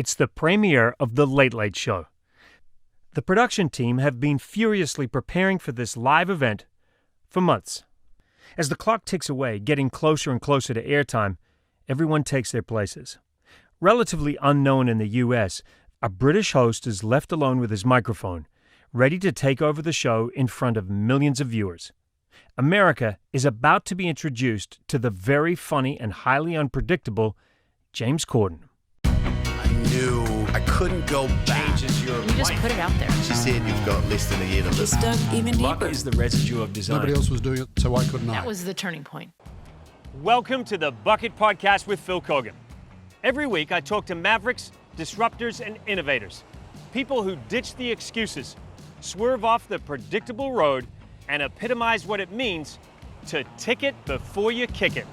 It's the premiere of The Late Late Show. The production team have been furiously preparing for this live event for months. As the clock ticks away, getting closer and closer to airtime, everyone takes their places. Relatively unknown in the U.S., a British host is left alone with his microphone, ready to take over the show in front of millions of viewers. America is about to be introduced to the very funny and highly unpredictable James Corden. I knew I couldn't go back. You just put it out there. She said you've got less than a year to Just live. dug even Luck deeper. is the residue of design. Nobody else was doing it, so why couldn't I? That was the turning point. Welcome to the BUCKiT podcast with Phil Keoghan. Every week I talk to mavericks, disruptors, and innovators. People who ditch the excuses, swerve off the predictable road, and epitomize what it means to tick it before you kick it.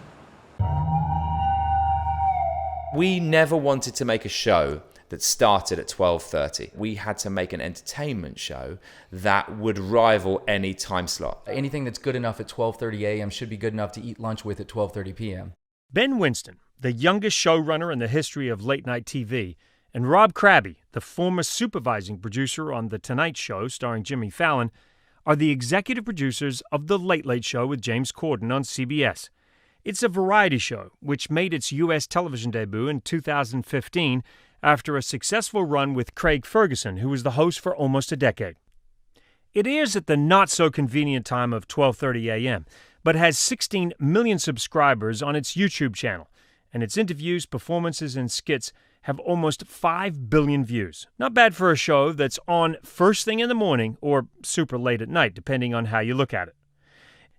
We never wanted to make a show that started at 12:30. We had to make an entertainment show that would rival any time slot. Anything that's good enough at 12:30 a.m. should be good enough to eat lunch with at 12:30 p.m. Ben Winston, the youngest showrunner in the history of late-night TV, and Rob Crabbe, the former supervising producer on The Tonight Show starring Jimmy Fallon, are the executive producers of The Late Late Show with James Corden on CBS. It's a variety show which made its U.S. television debut in 2015 after a successful run with Craig Ferguson, who was the host for almost a decade. It airs at the not-so-convenient time of 12:30 a.m., but has 16 million subscribers on its YouTube channel, and its interviews, performances, and skits have almost 5 billion views. Not bad for a show that's on first thing in the morning or super late at night, depending on how you look at it.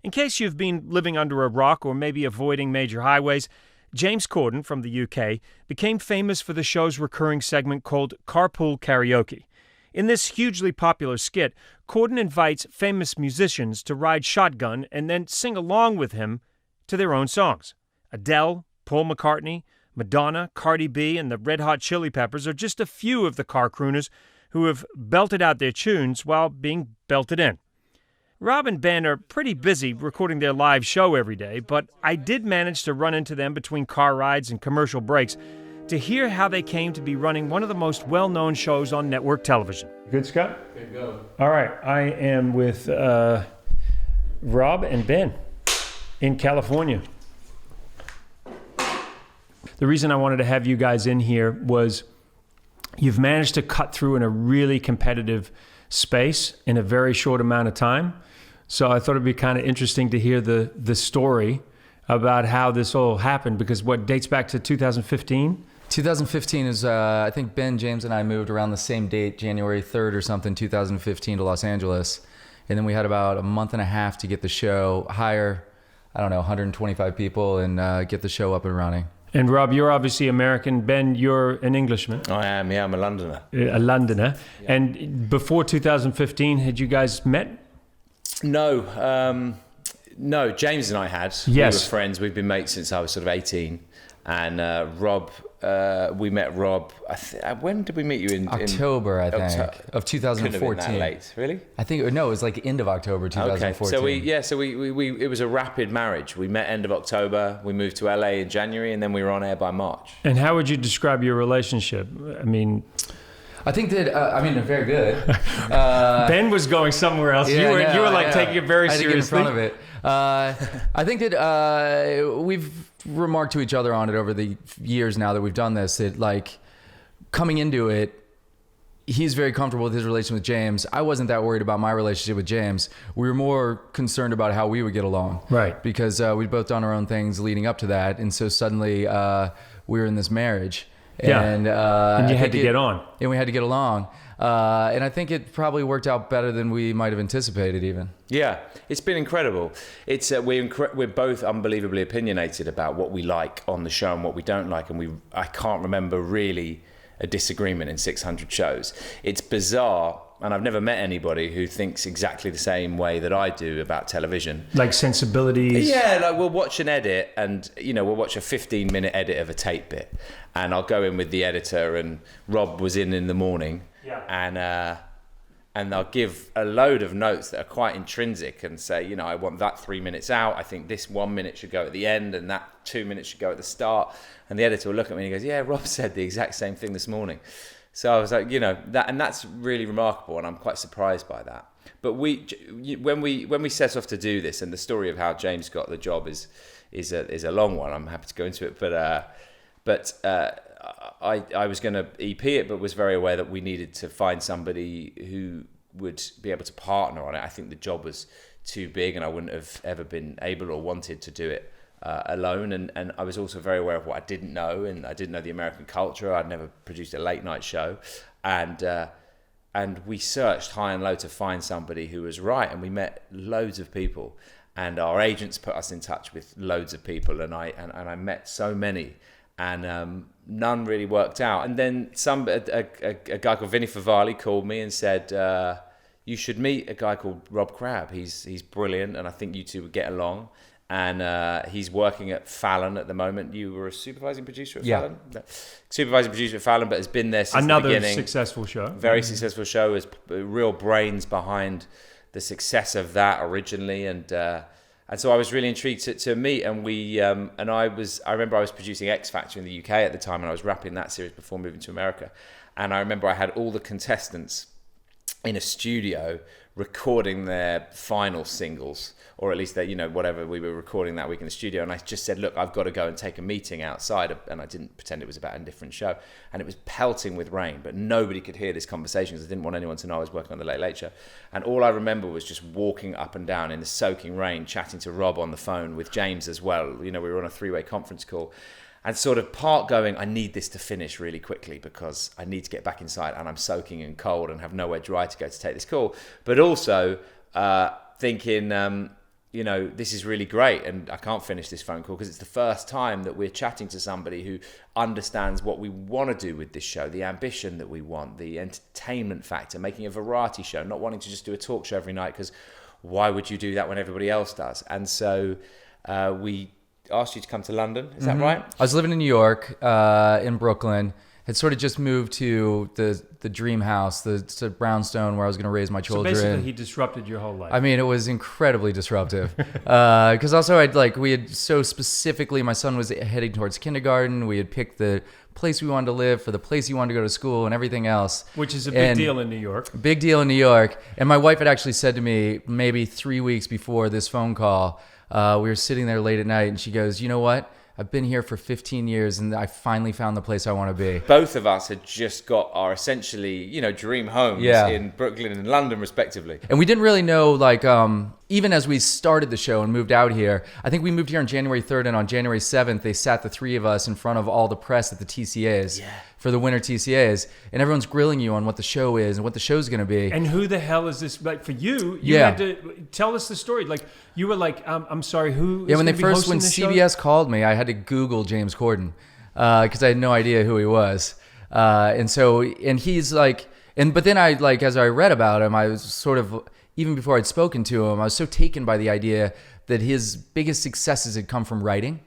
In case you've been living under a rock or maybe avoiding major highways, James Corden from the UK became famous for the show's recurring segment called Carpool Karaoke. In this hugely popular skit, Corden invites famous musicians to ride shotgun and then sing along with him to their own songs. Adele, Paul McCartney, Madonna, Cardi B, and the Red Hot Chili Peppers are just a few of the car crooners who have belted out their tunes while being belted in. Rob and Ben are pretty busy recording their live show every day, but I did manage to run into them between car rides and commercial breaks to hear how they came to be running one of the most well-known shows on network television. Good, Scott? Good go. All right, I am with Rob and Ben in California. The reason I wanted to have you guys in here was you've managed to cut through in a really competitive space in a very short amount of time. So I thought it'd be kind of interesting to hear the story about how this all happened, because what dates back to 2015? 2015 is, I think Ben, James, and I moved around the same date, January 3rd or something, 2015 to Los Angeles. And then we had about a month and a half to get the show, hire, 125 people and get the show up and running. And Rob, you're obviously American. Ben, you're an Englishman. I am, yeah, I'm a Londoner. A Londoner. Yeah. And before 2015, had you guys met? No, James and I had. Yes. We were friends. We've been mates since I was sort of 18. And Rob, we met Rob, when did we meet you? In October, I think, of 2014. Couldn't have been that late, really? I think, no, it was like end of October 2014. Okay, so we it was a rapid marriage. We met end of October, we moved to LA in January, and then we were on air by March. And how would you describe your relationship? I think that, very good. Ben was going somewhere else. Yeah, you were taking it very seriously. I had to get in front of it. I think that we've remarked to each other on it over the years now that we've done this, that coming into it, he's very comfortable with his relationship with James. I wasn't that worried about my relationship with James. We were more concerned about how we would get along. Right. Because we'd both done our own things leading up to that. And so suddenly we were in this marriage. Yeah. And you had to get on. And we had to get along. And I think it probably worked out better than we might have anticipated even. Yeah, it's been incredible. It's we're both unbelievably opinionated about what we like on the show and what we don't like. And I can't remember really a disagreement in 600 shows. It's bizarre. And I've never met anybody who thinks exactly the same way that I do about television. Like sensibilities? Yeah, we'll watch an edit and, we'll watch a 15-minute edit of a tape bit. And I'll go in with the editor, and Rob was in the morning. Yeah. and they'll give a load of notes that are quite intrinsic and say, you know, I want that 3 minutes out. I think this 1 minute should go at the end and that 2 minutes should go at the start. And the editor will look at me and he goes, yeah, Rob said the exact same thing this morning. So I was like, you know, that's really remarkable, and I'm quite surprised by that. But when we set off to do this, and the story of how James got the job is a long one. I'm happy to go into it, but I was going to EP it, but was very aware that we needed to find somebody who would be able to partner on it. I think the job was too big, and I wouldn't have ever been able or wanted to do it alone. And I was also very aware of what I didn't know, and I didn't know the American culture. I'd never produced a late night show, and we searched high and low to find somebody who was right, and we met loads of people, and our agents put us in touch with loads of people, and I met so many, and none really worked out. And then a guy called Vinny Favali called me and said, you should meet a guy called Rob Crabbe. He's brilliant, and I think you two would get along. And he's working at Fallon at the moment. You were a supervising producer at Fallon? Supervising producer at Fallon, but has been there since the beginning. Another successful show. Very successful show. Has real brains behind the success of that originally. And so I was really intrigued to meet. And I remember I was producing X Factor in the UK at the time, and I was wrapping that series before moving to America. And I remember I had all the contestants in a studio recording their final singles, or at least that, you know, whatever we were recording that week in the studio. And I just said, look, I've got to go and take a meeting outside. And I didn't pretend it was about a different show. And it was pelting with rain, but nobody could hear this conversation because I didn't want anyone to know I was working on the Late Late Show. And all I remember was just walking up and down in the soaking rain, chatting to Rob on the phone with James as well. You know, we were on a 3-way conference call. And sort of part going, I need this to finish really quickly because I need to get back inside and I'm soaking and cold and have nowhere dry to go to take this call. But also thinking, you know, this is really great and I can't finish this phone call because it's the first time that we're chatting to somebody who understands what we want to do with this show, the ambition that we want, the entertainment factor, making a variety show, not wanting to just do a talk show every night because why would you do that when everybody else does? And so we asked you to come to London. Is that right? I was living in New York, in Brooklyn. Had sort of just moved to the dream house, the brownstone where I was going to raise my children. So basically, he disrupted your whole life. I mean, it was incredibly disruptive. Because also, we had so specifically, my son was heading towards kindergarten. We had picked the place we wanted to live for the place he wanted to go to school and everything else. Which is a big deal in New York. Big deal in New York. And my wife had actually said to me maybe 3 weeks before this phone call, we were sitting there late at night and she goes, you know what? I've been here for 15 years and I finally found the place I want to be. Both of us had just got our essentially, you know, dream homes in Brooklyn and London respectively. And we didn't really know, like, even as we started the show and moved out here, I think we moved here on January 3rd and on January 7th, they sat the three of us in front of all the press at the TCAs for the winter TCAs. And everyone's grilling you on what the show is and what the show's going to be. And who the hell is this? Like, for you, you had to tell us the story. Like, you were like, I'm sorry, who is when going to be hosting this show? CBS called me, I had to Google James Corden because I had no idea who he was. And he's like, but then I, like, as I read about him, I was sort of, even before I'd spoken to him, I was so taken by the idea that his biggest successes had come from writing.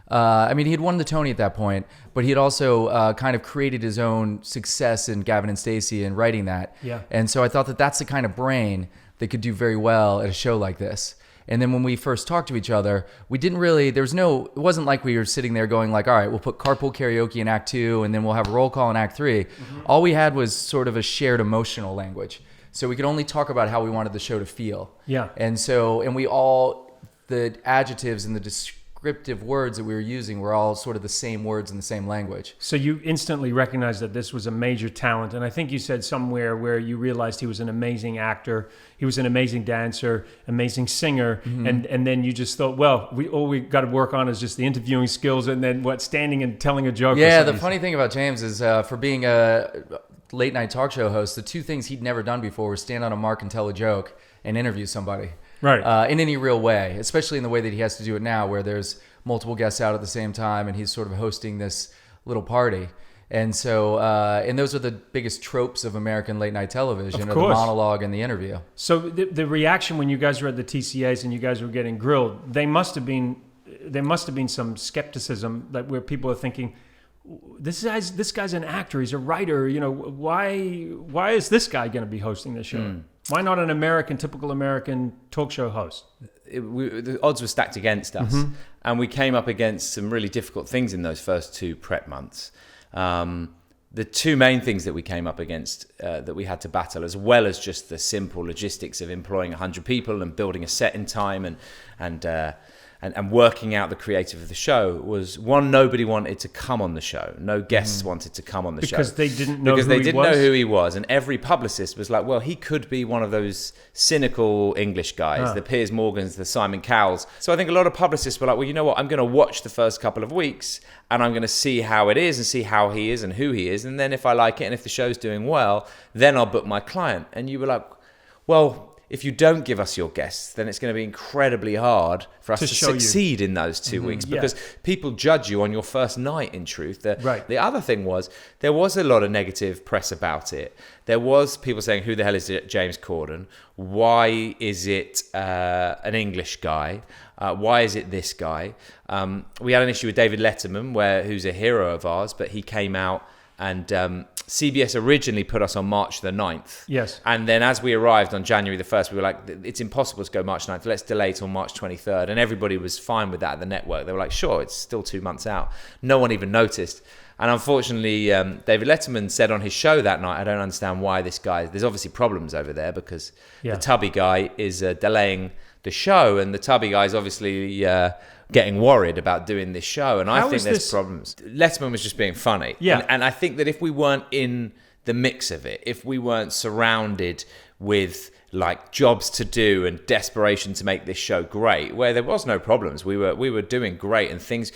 I mean, he had won the Tony at that point, but he had also kind of created his own success in Gavin and Stacey and writing that. Yeah. And so I thought that that's the kind of brain that could do very well at a show like this. And then when we first talked to each other, we didn't really, it wasn't like we were sitting there going like, all right, we'll put carpool karaoke in Act 2 and then we'll have a roll call in Act 3. Mm-hmm. All we had was sort of a shared emotional language. So we could only talk about how we wanted the show to feel. Yeah. And the adjectives and the descriptive words that we were using were all sort of the same words in the same language. So you instantly recognized that this was a major talent. And I think you said somewhere where you realized he was an amazing actor, he was an amazing dancer, amazing singer. Mm-hmm. And then you just thought, well, all we got to work on is just the interviewing skills and then standing and telling a joke. Yeah, the funny thing about James is for being a late night talk show host, the two things he'd never done before were stand on a mark and tell a joke and interview somebody. Right. In any real way, especially in the way that he has to do it now, where there's multiple guests out at the same time and he's sort of hosting this little party. And so, and those are the biggest tropes of American late night television, the monologue and the interview. So the reaction when you guys were at the TCAs and you guys were getting grilled, there must have been some skepticism, like where people are thinking, this guy's an actor, he's a writer, why is this guy going to be hosting this show? Why not an typical American talk show host? The odds were stacked against us, and we came up against some really difficult things in those first 2 prep months. The 2 main things that we came up against that we had to battle, as well as just the simple logistics of employing 100 people and building a set in time and working out the creative of the show, was one, nobody wanted to come on the show. No guests wanted to come on the show. Because they didn't know who he was. And every publicist was like, well, he could be one of those cynical English guys, the Piers Morgans, the Simon Cowells. So I think a lot of publicists were like, well, you know what? I'm going to watch the first couple of weeks and I'm going to see how it is and see how he is and who he is. And then if I like it and if the show's doing well, then I'll book my client. And you were like, well, if you don't give us your guests, then it's going to be incredibly hard for us to succeed in those 2 weeks, because people judge you on your first night, in truth. The other thing was, there was a lot of negative press about it. There was people saying, who the hell is James Corden? Why is it an English guy? Why is it this guy? We had an issue with David Letterman, who's a hero of ours, but he came out and CBS originally put us on March the 9th. Yes. And then as we arrived on January the 1st, we were like, it's impossible to go March 9th. Let's delay till March 23rd. And everybody was fine with that at the network. They were like, sure, it's still 2 months out. No one even noticed. And unfortunately, David Letterman said on his show that night, I don't understand why this guy, there's obviously problems over there, because the tubby guy is delaying the show. And the tubby guy is obviously getting worried about doing this show. And I think there's problems. Letterman was just being funny. Yeah. And I think that if we weren't in the mix of it, if we weren't surrounded with like jobs to do and desperation to make this show great, where there was no problems, we were doing great and things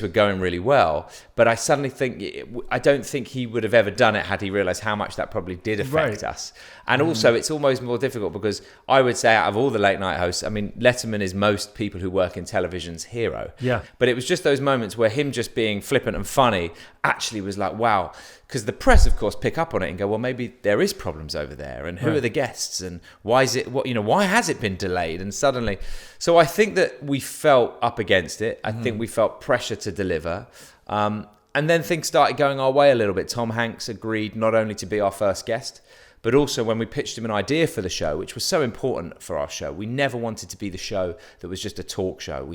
were going really well, but I suddenly think, I don't think he would have ever done it had he realized how much that probably did affect us. And also it's almost more difficult, because I would say out of all the late night hosts, I mean, Letterman is most people who work in television's hero. Yeah. But it was just those moments where him just being flippant and funny actually was like, wow. Because the press, of course, pick up on it and go, well, maybe there is problems over there, and who are the guests, and why is it? Why has it been delayed? And suddenly, so I think that we felt up against it. I think we felt pressure to deliver, and then things started going our way a little bit. Tom Hanks agreed not only to be our first guest, but also when we pitched him an idea for the show, which was so important for our show. We never wanted to be the show that was just a talk show.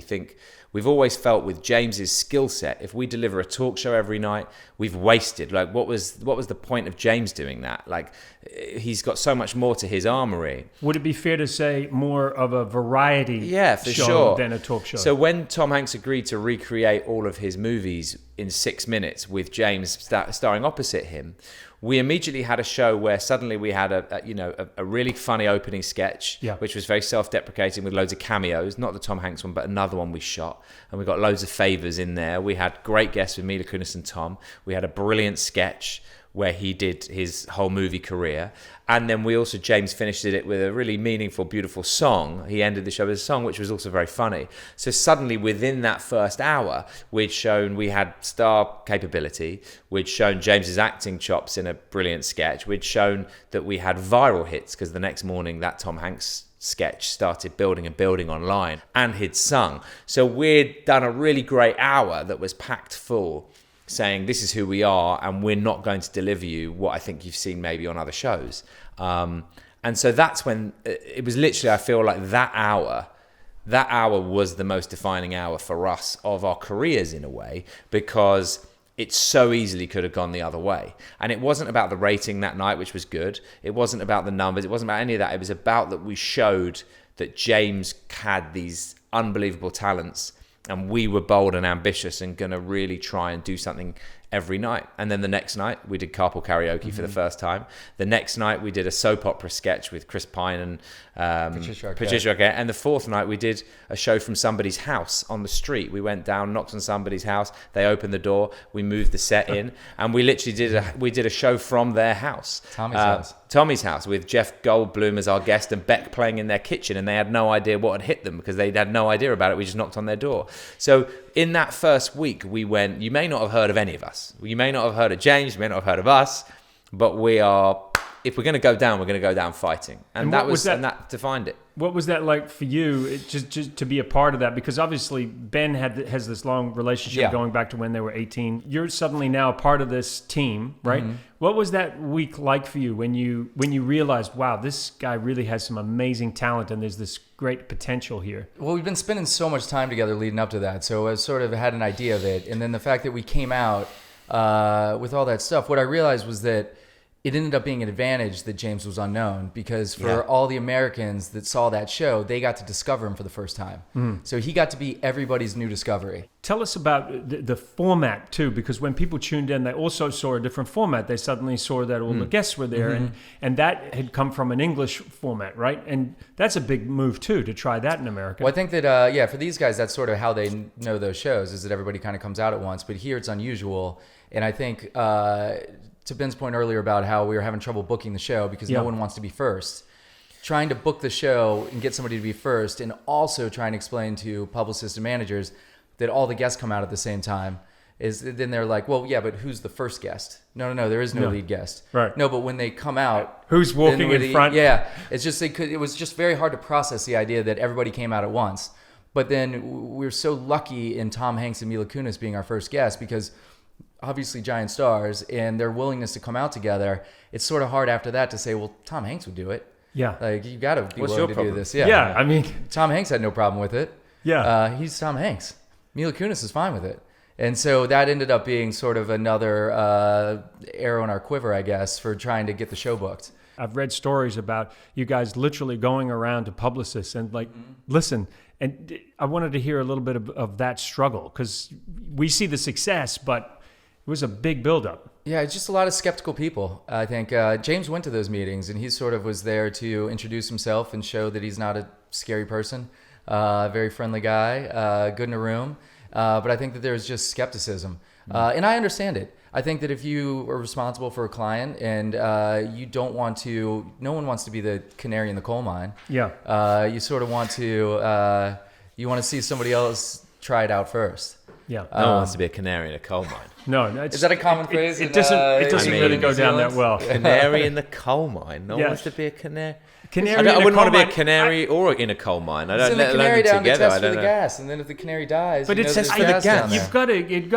We've always felt with James's skill set, if we deliver a talk show every night, we've wasted. Like, what was the point of James doing that? Like, he's got so much more to his armory. Would it be fair to say more of a variety for show sure. than a talk show? So when Tom Hanks agreed to recreate all of his movies in 6 minutes with James starring opposite him, we immediately had a show where suddenly we had a really funny opening sketch, which was very self-deprecating with loads of cameos, not the Tom Hanks one, but another one we shot, and we got loads of favors in there. We had great guests with Mila Kunis and Tom. We had a brilliant sketch where he did his whole movie career. And then James finished it with a really meaningful, beautiful song. He ended the show with a song, which was also very funny. So suddenly within that first hour, we'd shown we had star capability. We'd shown James's acting chops in a brilliant sketch. We'd shown that we had viral hits, because the next morning that Tom Hanks sketch started building online, and he'd sung. So we'd done a really great hour that was packed full, saying this is who we are, and we're not going to deliver you what I think you've seen maybe on other shows. And so that's when it was literally, I feel like that hour was the most defining hour for us of our careers in a way, because it so easily could have gone the other way. And it wasn't about the rating that night, which was good. It wasn't about the numbers. It wasn't about any of that. It was about that we showed that James had these unbelievable talents, and we were bold and ambitious and going to really try and do something every night. And then the next night we did carpool karaoke for the first time. The next night we did a soap opera sketch with Chris Pine and Patricia Arquette. And the fourth night we did a show from somebody's house on the street. We went down, knocked on somebody's house, they opened the door, we moved the set in, and we literally did a show from their house. Tommy's house, with Jeff Goldblum as our guest and Beck playing in their kitchen, and they had no idea what had hit them because they had no idea about it. We just knocked on their door. So in that first week we went, you may not have heard of any of us. You may not have heard of James, you may not have heard of us, but we are if we're going to go down, we're going to go down fighting. And that defined it. What was that like for you, just to be a part of that? Because obviously Ben has this long relationship going back to when they were 18. You're suddenly now a part of this team, right? Mm-hmm. What was that week like for you when you realized, wow, this guy really has some amazing talent and there's this great potential here? Well, we've been spending so much time together leading up to that, so I sort of had an idea of it. And then the fact that we came out with all that stuff, what I realized was that it ended up being an advantage that James was unknown, because for all the Americans that saw that show, they got to discover him for the first time. So he got to be everybody's new discovery. Tell us about the format too, because when people tuned in, they also saw a different format. They suddenly saw that all the guests were there, and that had come from an English format, right? And that's a big move too, to try that in America. Well, I think that, for these guys, that's sort of how they know those shows, is that everybody kind of comes out at once. But here it's unusual. And I think... to Ben's point earlier about how we were having trouble booking the show because no one wants to be first. Trying to book the show and get somebody to be first, and also trying to explain to publicists and managers that all the guests come out at the same time, is then they're like, well, yeah, but who's the first guest? No, there is no lead guest. Right. No, but when they come out... Who's walking in front? Yeah. It's just, it was just very hard to process the idea that everybody came out at once. But then we were so lucky in Tom Hanks and Mila Kunis being our first guest, because... obviously giant stars, and their willingness to come out together. It's sort of hard after that to say, well, Tom Hanks would do it. Yeah. Like, you got to be willing to do this. Yeah. I mean, Tom Hanks had no problem with it. Yeah. He's Tom Hanks. Mila Kunis is fine with it. And so that ended up being sort of another arrow in our quiver, I guess, for trying to get the show booked. I've read stories about you guys literally going around to publicists and like, listen, and I wanted to hear a little bit of that struggle, because we see the success, but it was a big buildup. Yeah, it's just a lot of skeptical people. I think James went to those meetings, and he sort of was there to introduce himself and show that he's not a scary person, very friendly guy, good in a room. But I think that there's just skepticism. And I understand it. I think that if you are responsible for a client and you don't want to, no one wants to be the canary in the coal mine. Yeah. You sort of want to, you want to see somebody else try it out first. Yeah. No one wants to be a canary in a coal mine. No, is that a common phrase? It doesn't really go down that well. Canary in the coal mine. No one wants to be a canary. I wouldn't want to be a canary or in a coal mine. I don't send the canary down to test for the know. gas, and then if the canary dies, but it's just for the gas. You've got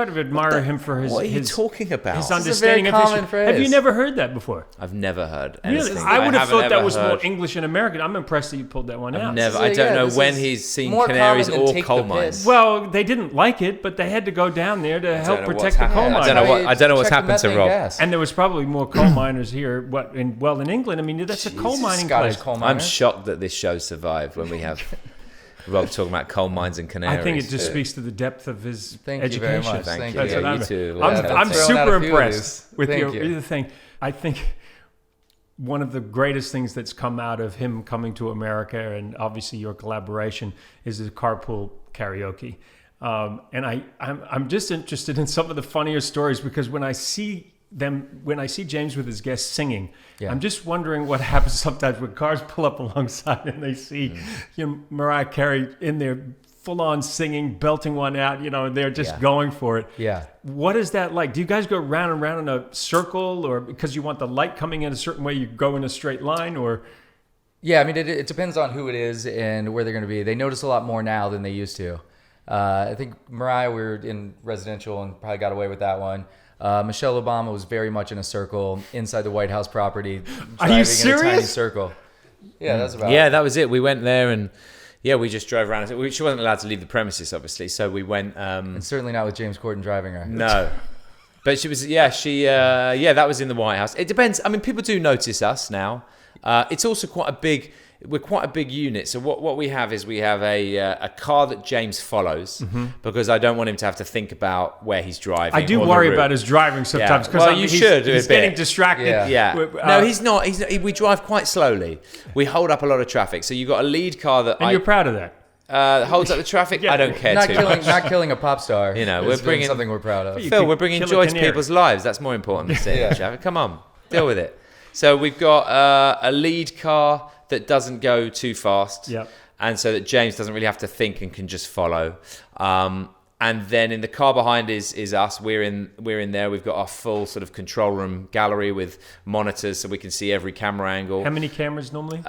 to admire him for his. What are you talking about? His This is a understanding very of common history. phrase. Have you never heard that before? I've never heard Really? anything. I would have thought that was heard. more English and American. I'm impressed that you pulled that one out. I don't know when he's seen canaries or coal mines. Well, they didn't like it, but they had to go down there to help protect the coal mines. I don't know what's happened to Rob. And there was probably more coal miners here. In England? I mean, that's a coal mining place. I'm shocked that this show survived when we have Rob talking about coal mines and canaries. I think it just speaks to the depth of his Thank education. You very much. Thank you. you. You too. I'm super impressed with your thing. I think one of the greatest things that's come out of him coming to America, and obviously your collaboration, is the carpool karaoke. And I'm just interested in some of the funnier stories, because when I see James with his guests singing, I'm just wondering what happens sometimes when cars pull up alongside and they see Mariah Carey in there full on singing, belting one out, and they're just going for it. Yeah. What is that like? Do you guys go round and round in a circle, or because you want the light coming in a certain way, you go in a straight line, or? Yeah, I mean, it depends on who it is and where they're going to be. They notice a lot more now than they used to. I think Mariah, we were in residential and probably got away with that one. Michelle Obama was very much in a circle inside the White House property. Are you serious? In a tiny circle. Yeah, that's about it. Yeah, that was it. We went there and we just drove around. She wasn't allowed to leave the premises, obviously, so we went. And certainly not with James Corden driving her. No. But she was, that was in the White House. It depends. I mean, people do notice us now. It's also we're quite a big unit. So what we have is a car that James follows, because I don't want him to have to think about where he's driving. I do worry about his driving sometimes, because he's getting distracted. Yeah. No, he's not. We drive quite slowly. We hold up a lot of traffic. So you've got a lead car that you're proud of that. Holds up the traffic. I don't care too much. Not killing a pop star. We're bringing something we're proud of. Phil, we're bringing joy to people's lives. That's more important than sitting in traffic. Come on, deal with it. So we've got a lead car that doesn't go too fast, and so that James doesn't really have to think and can just follow. And then in the car behind is us. We're in there. We've got our full sort of control room gallery with monitors, so we can see every camera angle. How many cameras normally?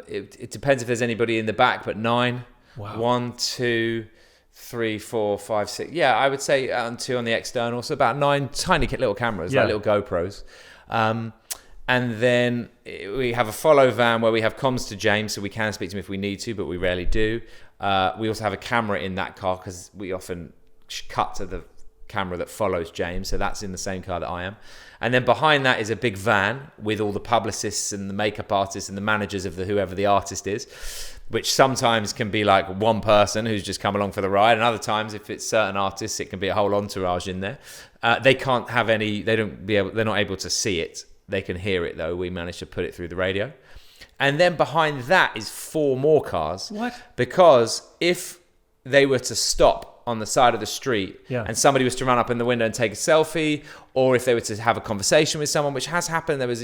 It depends if there's anybody in the back, but 9. Wow. 1, 2, 3, 4, 5, 6. Yeah, I would say 2 on the external. So about 9 tiny little cameras, like little GoPros. And then we have a follow van where we have comms to James, so we can speak to him if we need to, but we rarely do. We also have a camera in that car because we often cut to the camera that follows James, so that's in the same car that I am. And then behind that is a big van with all the publicists and the makeup artists and the managers of whoever the artist is, which sometimes can be like one person who's just come along for the ride, and other times, if it's certain artists, it can be a whole entourage in there. They can't have any. They're not able to see it. They can hear it though. We managed to put it through the radio. And then behind that is 4 more cars. What? Because if they were to stop on the side of the street and somebody was to run up in the window and take a selfie, or if they were to have a conversation with someone, which has happened. There was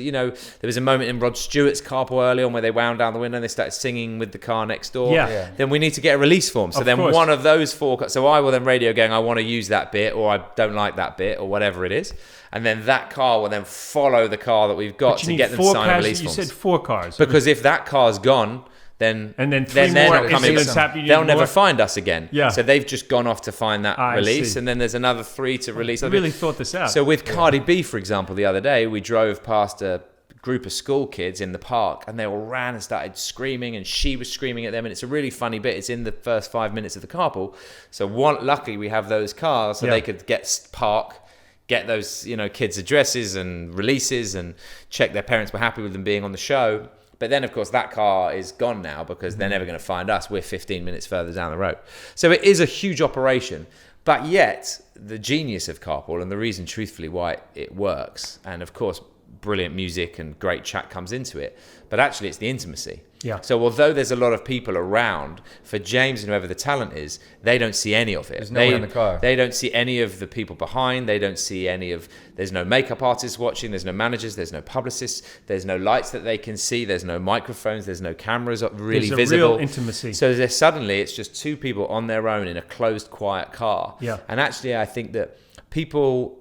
a moment in Rod Stewart's carpool early on where they wound down the window and they started singing with the car next door. Yeah. Then we need to get a release form. So then one of those 4, so I will then radio going, I want to use that bit, or I don't like that bit, or whatever it is. And then that car will then follow the car that we've got to get them to sign a release form. You said 4 cars. Because if that car's gone, then 3 they're more not coming. incidents happening. They'll never find us again. Yeah. So they've just gone off to find that release, see. and then there's another 3 to release. I really thought this out. So with Cardi B, for example, the other day we drove past a group of school kids in the park, and they all ran and started screaming, and she was screaming at them, and it's a really funny bit. It's in the first 5 minutes of the carpool. So luckily we have those cars, so they could get those kids' addresses and releases, and check their parents were happy with them being on the show. But then, of course, that car is gone now because they're never going to find us. We're 15 minutes further down the road. So it is a huge operation. But yet, the genius of Carpool, and the reason, truthfully, why it works, and of course, brilliant music and great chat comes into it, but actually it's the intimacy. Yeah. So although there's a lot of people around, for James and whoever the talent is, they don't see any of it. There's no one in the car. They don't see any of the people behind. They don't see there's no makeup artists watching. There's no managers. There's no publicists. There's no lights that they can see. There's no microphones. There's no cameras really there's visible. Real intimacy. So suddenly it's just 2 people on their own in a closed, quiet car. Yeah. And actually, I think that people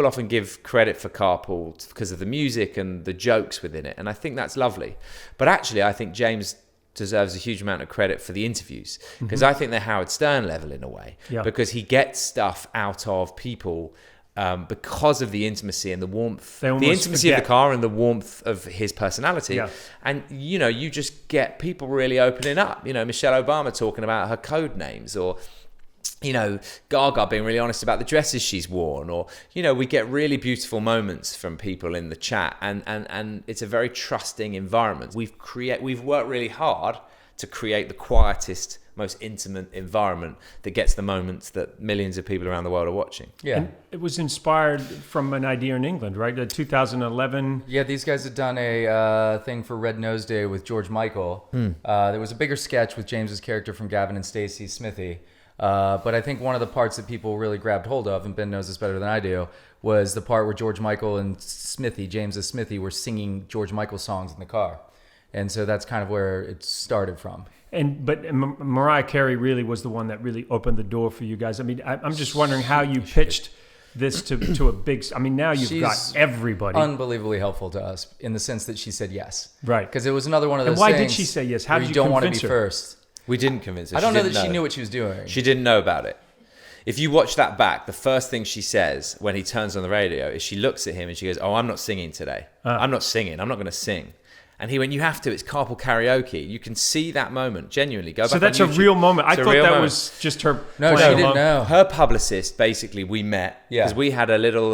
often give credit for Carpool because of the music and the jokes within it, and I think that's lovely. But actually, I think James deserves a huge amount of credit for the interviews, because I think they're Howard Stern level in a way, because he gets stuff out of people because of the intimacy and the warmth, the intimacy of the car and the warmth of his personality. Yeah. And, you just get people really opening up. Michelle Obama talking about her code names, or Gaga being really honest about the dresses she's worn, or, we get really beautiful moments from people in the chat, and it's a very trusting environment. We've worked really hard to create the quietest, most intimate environment that gets the moments that millions of people around the world are watching. Yeah. And it was inspired from an idea in England, right? 2011. Yeah, these guys had done a thing for Red Nose Day with George Michael. There was a bigger sketch with James's character from Gavin and Stacey, Smithy. But I think one of the parts that people really grabbed hold of, and Ben knows this better than I do, was the part where George Michael and Smithy, James's Smithy, were singing George Michael songs in the car. And so that's kind of where it started from. But Mariah Carey really was the one that really opened the door for you guys. I mean, I'm just wondering how you pitched this to a big... I mean, now you've got everybody. Unbelievably helpful to us in the sense that she said yes. Right. Because it was another one of those And why things did she say yes? How did you don't want to convince be her? first. We didn't convince her. I don't know that she knew what she was doing. She didn't know about it. If you watch that back, the first thing she says when he turns on the radio is she looks at him and she goes, "Oh, I'm not singing today. I'm not singing. I'm not going to sing." And he went, "You have to. It's carpool karaoke." You can see that moment, genuinely. Go back So that's on a YouTube. real moment. I It's a thought real that moment. was just her. No, she playing didn't along. know. Her publicist, basically, we met because we had a little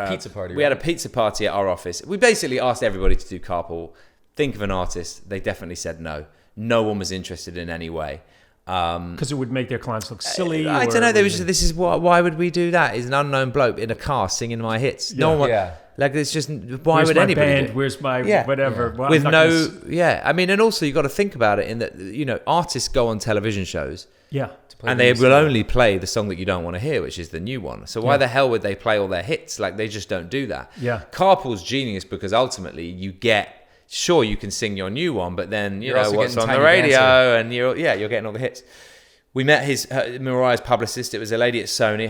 Pizza party, We had a right? pizza party at our office. We basically asked everybody to do carpool. Think of an artist. They definitely said no. No one was interested in any way. Because it would make their clients look silly. I don't know. Why would we do that? Is an unknown bloke in a car singing my hits. No one. Yeah. Like it's just. Why Where's would my anybody? band? Do it? Where's my whatever? Yeah. Well, With I'm not no. gonna I mean, and also you got to think about it in that artists go on television shows. Yeah. And they will only play the song that you don't want to hear, which is the new one. So why the hell would they play all their hits? Like, they just don't do that. Yeah. Carpool's genius because ultimately you get... Sure, you can sing your new one, but then, you You're know, also what's getting on the Tiny radio Dancer. and you're getting all the hits. we met Mariah's publicist. It was a lady at Sony.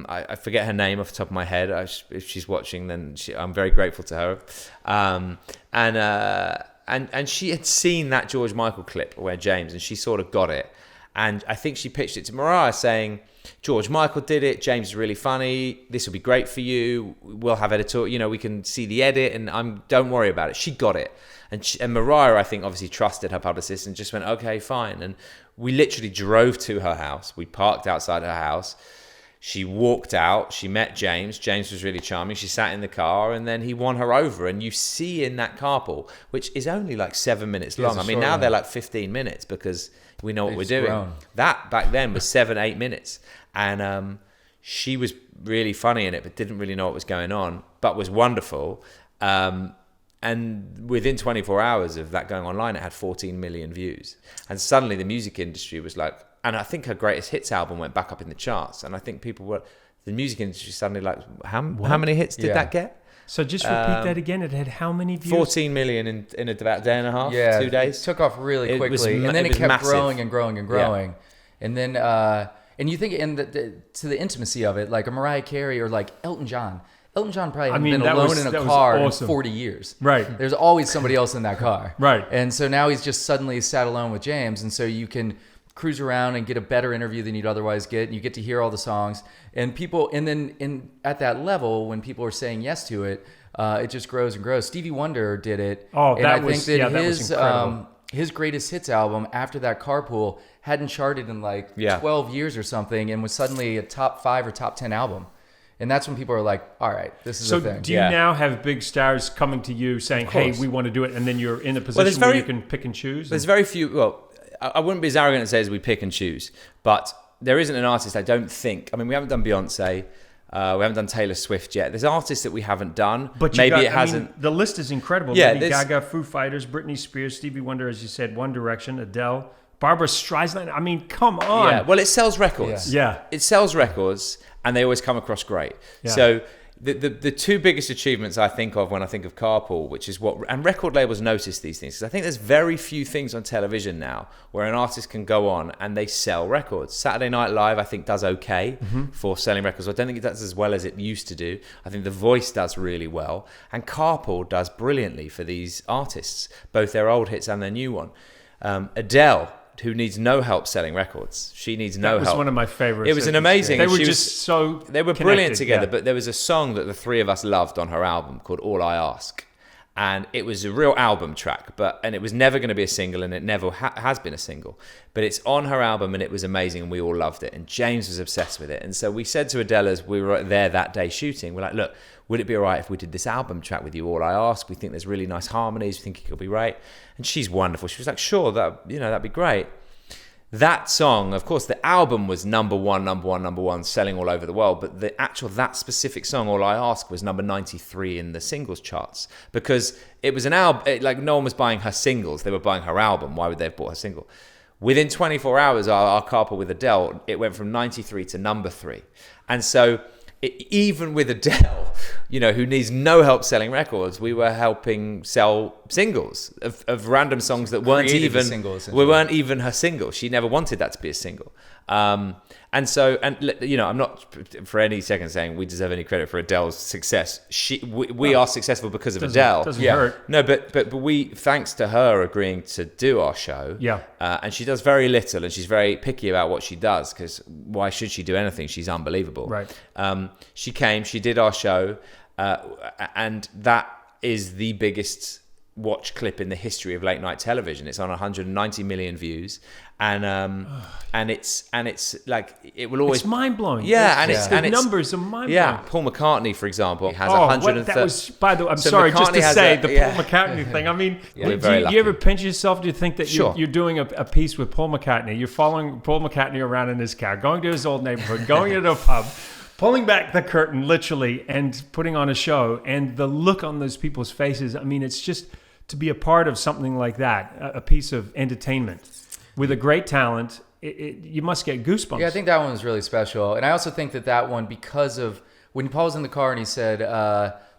I forget her name off the top of my head. If she's watching, then I'm very grateful to her. And she had seen that George Michael clip where James, and she sort of got it. And I think she pitched it to Mariah saying, George Michael did it. James is really funny. This will be great for you. We'll have editorial. We can see the edit, and don't worry about it. She got it. And Mariah, I think, obviously trusted her publicist and just went, okay, fine. And we literally drove to her house. We parked outside her house. She walked out. She met James. James was really charming. She sat in the car, and then he won her over. And you see in that carpool, which is only like 7 minutes long. I mean, now they're like 15 minutes because we know what we're doing. Grown. That back then was 7-8 minutes. And she was really funny in it, but didn't really know what was going on, but was wonderful. And within 24 hours of that going online, it had 14 million views. And suddenly the music industry was like, and I think her greatest hits album went back up in the charts. And I think the music industry suddenly like, how many hits did that get? So just repeat that again. It had how many views? 14 million in about a day and a half, 2 days. It took off really quickly. And then it kept massive. growing and growing and growing. Yeah. And then, and you think to the intimacy of it, like a Mariah Carey or like Elton John. Elton John probably hadn't been alone in a car in 40 years. Right. There's always somebody else in that car. Right. And so now he's just suddenly sat alone with James. And so you can cruise around and get a better interview than you'd otherwise get. And you get to hear all the songs. And people, and then at that level, when people are saying yes to it, it just grows and grows. Stevie Wonder did it. Oh, and that I was, think that that was incredible. His greatest hits album after that Carpool hadn't charted in like 12 years or something, and was suddenly a top 5 or top 10 album. And that's when people are like, all right, this is a thing. So do you now have big stars coming to you saying, hey, we want to do it, and then you're in a position where you can pick and choose? There's very few, well, I wouldn't be as arrogant as say as we pick and choose, but there isn't an artist I don't think, I mean, we haven't done Beyonce, we haven't done Taylor Swift yet. There's artists that we haven't done. But maybe it hasn't. I mean, the list is incredible. Yeah, Lady Gaga, Foo Fighters, Britney Spears, Stevie Wonder, as you said, One Direction, Adele, Barbara Streisand. I mean, come on. Yeah, well, it sells records. Yeah. It sells records, and they always come across great. Yeah. So the two biggest achievements I think of when I think of Carpool, which is and record labels notice these things, because I think there's very few things on television now where an artist can go on and they sell records. Saturday Night Live, I think, does okay for selling records. I don't think it does as well as it used to do. I think The Voice does really well, and Carpool does brilliantly for these artists, both their old hits and their new one. Adele, who needs no help selling records. She needs no help. That was one of my favorites. It was an amazing. They were just so They were connected, brilliant together, yeah. but there was a song that the three of us loved on her album called All I Ask. And it was a real album track, and it was never going to be a single, and it never has been a single. But it's on her album, and it was amazing, and we all loved it. And James was obsessed with it. And so we said to Adele as we were there that day shooting, we're like, look, would it be all right if we did this album track with you, All I Ask? We think there's really nice harmonies. We think it could be right. And she's wonderful. She was like, sure, that'd be great. That song, of course, the album was number one, selling all over the world. But that specific song, All I Ask, was number 93 in the singles charts, because it was an album. Like, no one was buying her singles; they were buying her album. Why would they have bought her single? Within 24 hours, our Carpool with Adele, it went from 93 to number 3, and so. Even with Adele, who needs no help selling records, we were helping sell singles of random songs that weren't even her single. She never wanted that to be a single. I'm not for any second saying we deserve any credit for Adele's success. We are successful because of Adele. Doesn't hurt. No, but we, thanks to her agreeing to do our show. Yeah. And she does very little, and she's very picky about what she does, because why should she do anything? She's unbelievable. Right. She came, she did our show, and that is the biggest watch clip in the history of late night television. It's on 190 million views, and it's like, it will always, it's mind blowing. Yeah, the numbers are mind blowing. Yeah, Paul McCartney, for example, has 130. That was, by the way, I'm So sorry, McCartney just to say has the Paul McCartney thing. I mean, We're do very you ever lucky. pinch yourself? Do you think that Sure. you're doing a piece with Paul McCartney? You're following Paul McCartney around in his car, going to his old neighborhood, going into a pub, pulling back the curtain literally, and putting on a show, and the look on those people's faces. I mean, it's just to be a part of something like that, a piece of entertainment with a great talent. You must get goosebumps. Yeah, I think that one was really special. And I also think that one, because of when Paul was in the car and he said,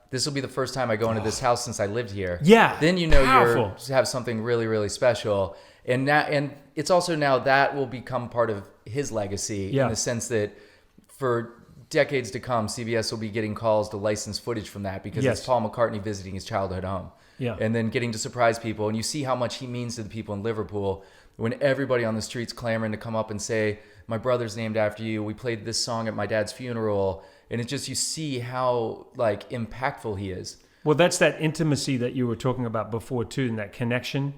this will be the first time I go into this house since I lived here. Yeah, Then powerful. you have something really, really special. And it's also now that will become part of his legacy in the sense that for decades to come, CBS will be getting calls to license footage from that because it's Paul McCartney visiting his childhood home. Yeah. And then getting to surprise people. And you see how much he means to the people in Liverpool when everybody on the streets clamoring to come up and say, my brother's named after you. We played this song at my dad's funeral. And it's just, you see how like impactful he is. Well, that's that intimacy that you were talking about before too, and that connection.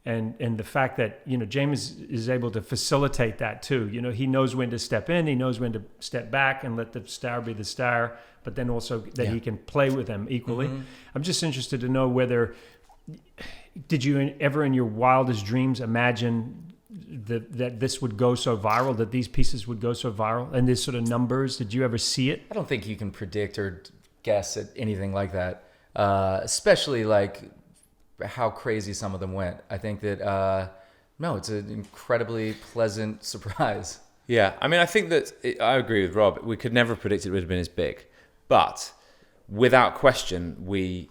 And the fact that, you know, James is able to facilitate that too. You know, he knows when to step in, he knows when to step back and let the star be the star, but then also that he can play with them equally. Mm-hmm. I'm just interested to know whether, did you ever in your wildest dreams imagine that this would go so viral, that these pieces would go so viral, and this sort of numbers? Did you ever see it? I don't think you can predict or guess at anything like that, especially like how crazy some of them went. I think that no, it's an incredibly pleasant surprise. Yeah, I mean, I think that I agree with Rob. We could never have predicted it would have been as big, but without question, we,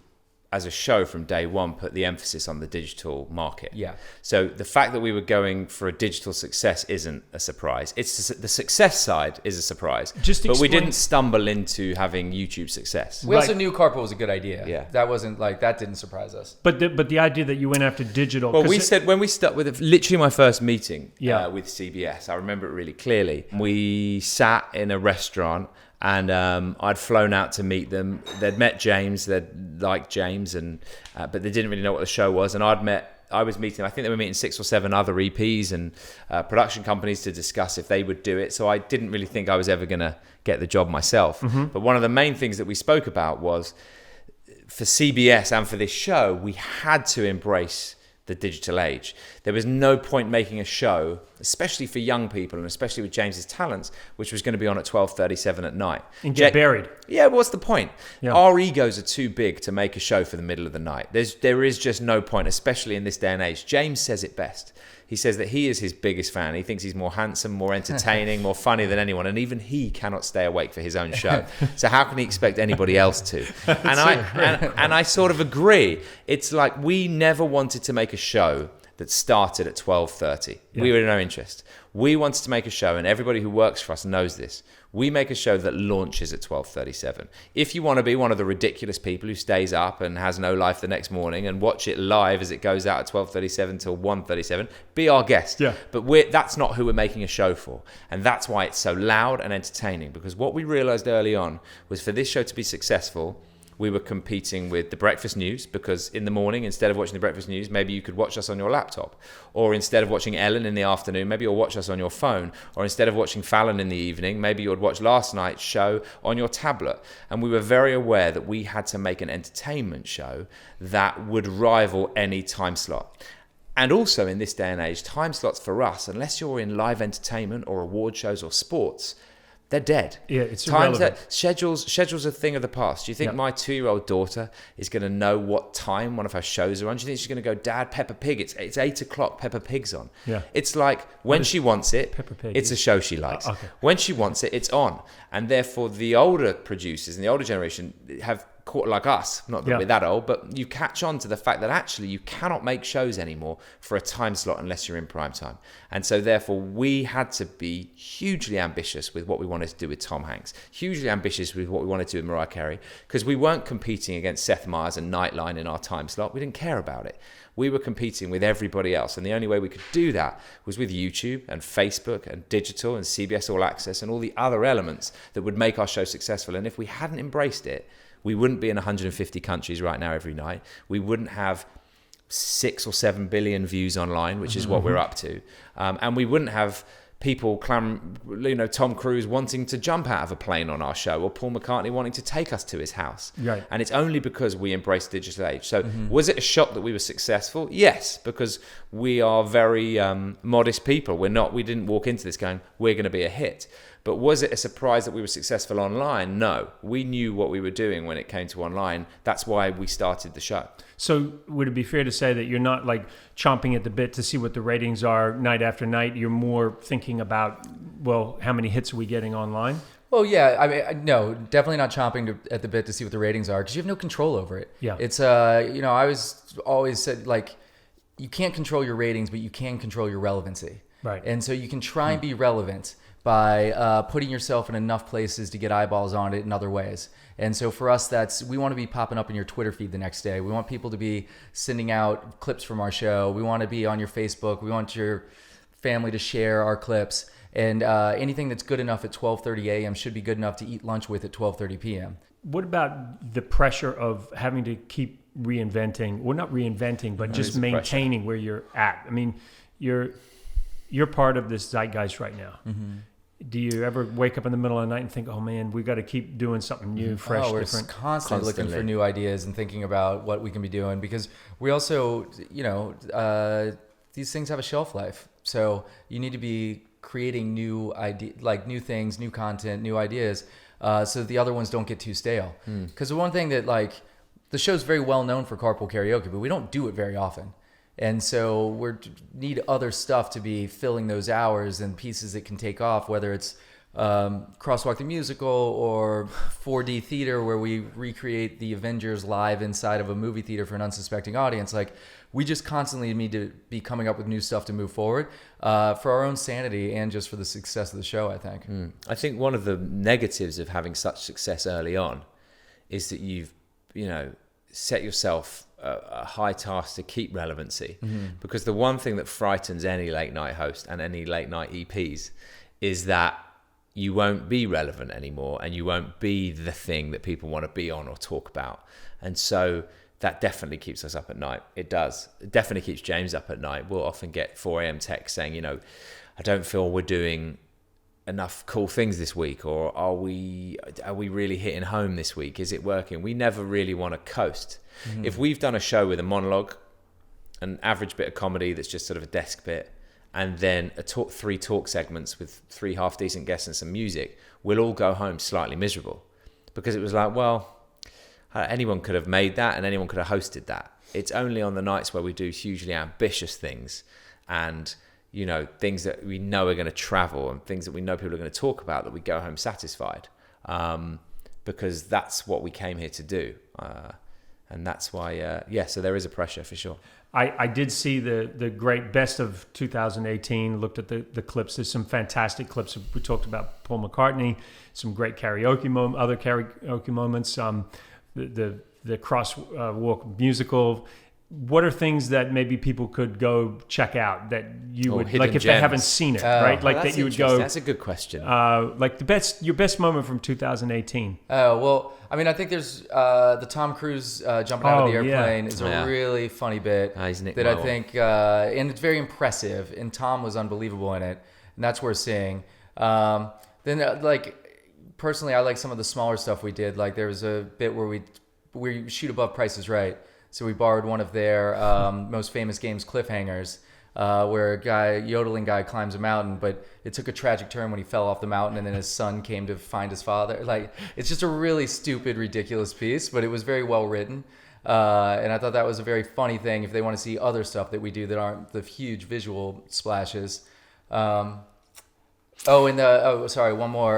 as a show from day one, put the emphasis on the digital market. Yeah. So the fact that we were going for a digital success isn't a surprise. It's the success side is a surprise. But we didn't stumble into having YouTube success. We also knew Carpool was a good idea. Yeah. That wasn't like, that didn't surprise us. But the idea that you went after digital. Well, we said when we started with literally my first meeting with CBS, I remember it really clearly. We sat in a restaurant. And I'd flown out to meet them. They'd met James. They'd liked James, but they didn't really know what the show was. And I was meeting. I think they were meeting 6 or 7 other EPs and production companies to discuss if they would do it. So I didn't really think I was ever going to get the job myself. Mm-hmm. But one of the main things that we spoke about was, for CBS and for this show, we had to embrace the digital age. There was no point making a show, especially for young people and especially with James's talents, which was going to be on at 12:37 at night. And get buried. Yeah, what's the point? Yeah. Our egos are too big to make a show for the middle of the night. There is just no point, especially in this day and age. James says it best. He says that he is his biggest fan. He thinks he's more handsome, more entertaining, more funny than anyone. And even he cannot stay awake for his own show. So how can he expect anybody else to? And I sort of agree. It's like we never wanted to make a show that started at 12:30. Yeah. We were no interest. We wanted to make a show, and everybody who works for us knows this. We make a show that launches at 12:37. If you want to be one of the ridiculous people who stays up and has no life the next morning and watch it live as it goes out at 12:37 till 1:37, be our guest. Yeah. But that's not who we're making a show for. And that's why it's so loud and entertaining. Because what we realized early on was, for this show to be successful, we were competing with the breakfast news, because in the morning, instead of watching the breakfast news, maybe you could watch us on your laptop. Or instead of watching Ellen in the afternoon, maybe you'll watch us on your phone. Or instead of watching Fallon in the evening, maybe you would watch last night's show on your tablet. And we were very aware that we had to make an entertainment show that would rival any time slot. And also in this day and age, time slots for us, unless you're in live entertainment or award shows or sports, they're dead. Yeah, it's irrelevant. Schedules are a thing of the past. Do you think my 2-year-old daughter is going to know what time one of her shows are on? Do you think she's going to go, Dad, Peppa Pig, it's 8 o'clock, Peppa Pig's on? Yeah. It's like, when she wants it, Peppa Pig it's a show she likes. Okay. When she wants it, it's on. And therefore, the older producers and the older generation have caught, like us, not that we're that old, but you catch on to the fact that actually you cannot make shows anymore for a time slot unless you're in prime time. And so therefore we had to be hugely ambitious with what we wanted to do with Tom Hanks, hugely ambitious with what we wanted to do with Mariah Carey, because we weren't competing against Seth Meyers and Nightline in our time slot. We didn't care about it. We were competing with everybody else. And the only way we could do that was with YouTube and Facebook and digital and CBS All Access and all the other elements that would make our show successful. And if we hadn't embraced it, we wouldn't be in 150 countries right now every night. We wouldn't have 6 or 7 billion views online, which is what we're up to. And we wouldn't have people Tom Cruise wanting to jump out of a plane on our show, or Paul McCartney wanting to take us to his house. Right. And it's only because we embraced the digital age. So was it a shock that we were successful? Yes, because we are very modest people. We didn't walk into this going, we're going to be a hit. But was it a surprise that we were successful online? No. We knew what we were doing when it came to online. That's why we started the show. So would it be fair to say that you're not like chomping at the bit to see what the ratings are night after night? You're more thinking about, well, how many hits are we getting online? Well, yeah. I mean, no, definitely not chomping at the bit to see what the ratings are, because you have no control over it. Yeah. It's, I was always said, like, you can't control your ratings, but you can control your relevancy. Right. And so you can try and be relevant by putting yourself in enough places to get eyeballs on it in other ways. And so for us, we want to be popping up in your Twitter feed the next day. We want people to be sending out clips from our show. We want to be on your Facebook. We want your family to share our clips. And anything that's good enough at 12:30 a.m. should be good enough to eat lunch with at 12:30 p.m. What about the pressure of having to keep reinventing? Well, not reinventing, but just maintaining where you're at. I mean, you're part of this zeitgeist right now. Mm-hmm. Do you ever wake up in the middle of the night and think, oh man, we got to keep doing something new, fresh, we're different? Constantly looking for new ideas and thinking about what we can be doing, because we also, these things have a shelf life. So you need to be creating new new things, new content, new ideas, so that the other ones don't get too stale. Because the one thing that the show's very well known for carpool karaoke, but we don't do it very often. And so we need other stuff to be filling those hours and pieces that can take off, whether it's Crosswalk the Musical or 4D theater, where we recreate the Avengers live inside of a movie theater for an unsuspecting audience. We just constantly need to be coming up with new stuff to move forward for our own sanity and just for the success of the show, I think. I think one of the negatives of having such success early on is that you've, set yourself a high task to keep relevancy. Because the one thing that frightens any late night host and any late night EPs is that you won't be relevant anymore, and you won't be the thing that people want to be on or talk about. And so that definitely keeps us up at night. It does. It definitely keeps James up at night. We'll often get 4 a.m. texts saying, I don't feel we're doing enough cool things this week, or are we really hitting home this week? Is it working? We never really want to coast. If we've done a show with a monologue, an average bit of comedy that's just sort of a desk bit, and then 3 talk segments with 3 half decent guests and some music, we'll all go home slightly miserable, because it was anyone could have made that and anyone could have hosted that. It's only on the nights where we do hugely ambitious things and things that we know are going to travel and things that we know people are going to talk about, that we go home satisfied, because that's what we came here to do. And that's why, so there is a pressure for sure. I did see the great best of 2018, looked at the clips. There's some fantastic clips. We talked about Paul McCartney, some great other karaoke moments, the crosswalk musical. What are things that maybe people could go check out that you would like if they haven't seen it, right? That you would go. That's a good question. Your best moment from 2018. I think there's the Tom Cruise jumping out of the airplane is a really funny bit that I think, and it's very impressive. And Tom was unbelievable in it, and that's worth seeing. Personally, I like some of the smaller stuff we did. There was a bit where we shoot above Price is Right. So we borrowed one of their most famous games, cliffhangers, where a yodeling guy climbs a mountain, but it took a tragic turn when he fell off the mountain, and then his son came to find his father. It's just a really stupid, ridiculous piece, but it was very well written. And I thought that was a very funny thing if they want to see other stuff that we do that aren't the huge visual splashes. One more.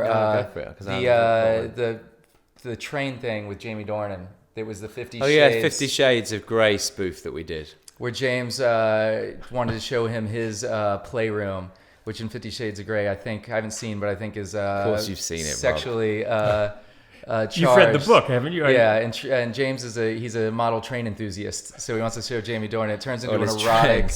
Go for it, the train thing with Jamie Dornan. It was the 50 Shades. Oh yeah, 50 Shades of Grey spoof that we did. Where James wanted to show him his playroom, which in 50 Shades of Grey, I haven't seen, but I think is of course you've seen it, sexually charged. You've read the book, haven't you? Yeah, and James he's a model train enthusiast, so he wants to show Jamie Dornan. It turns into an erotic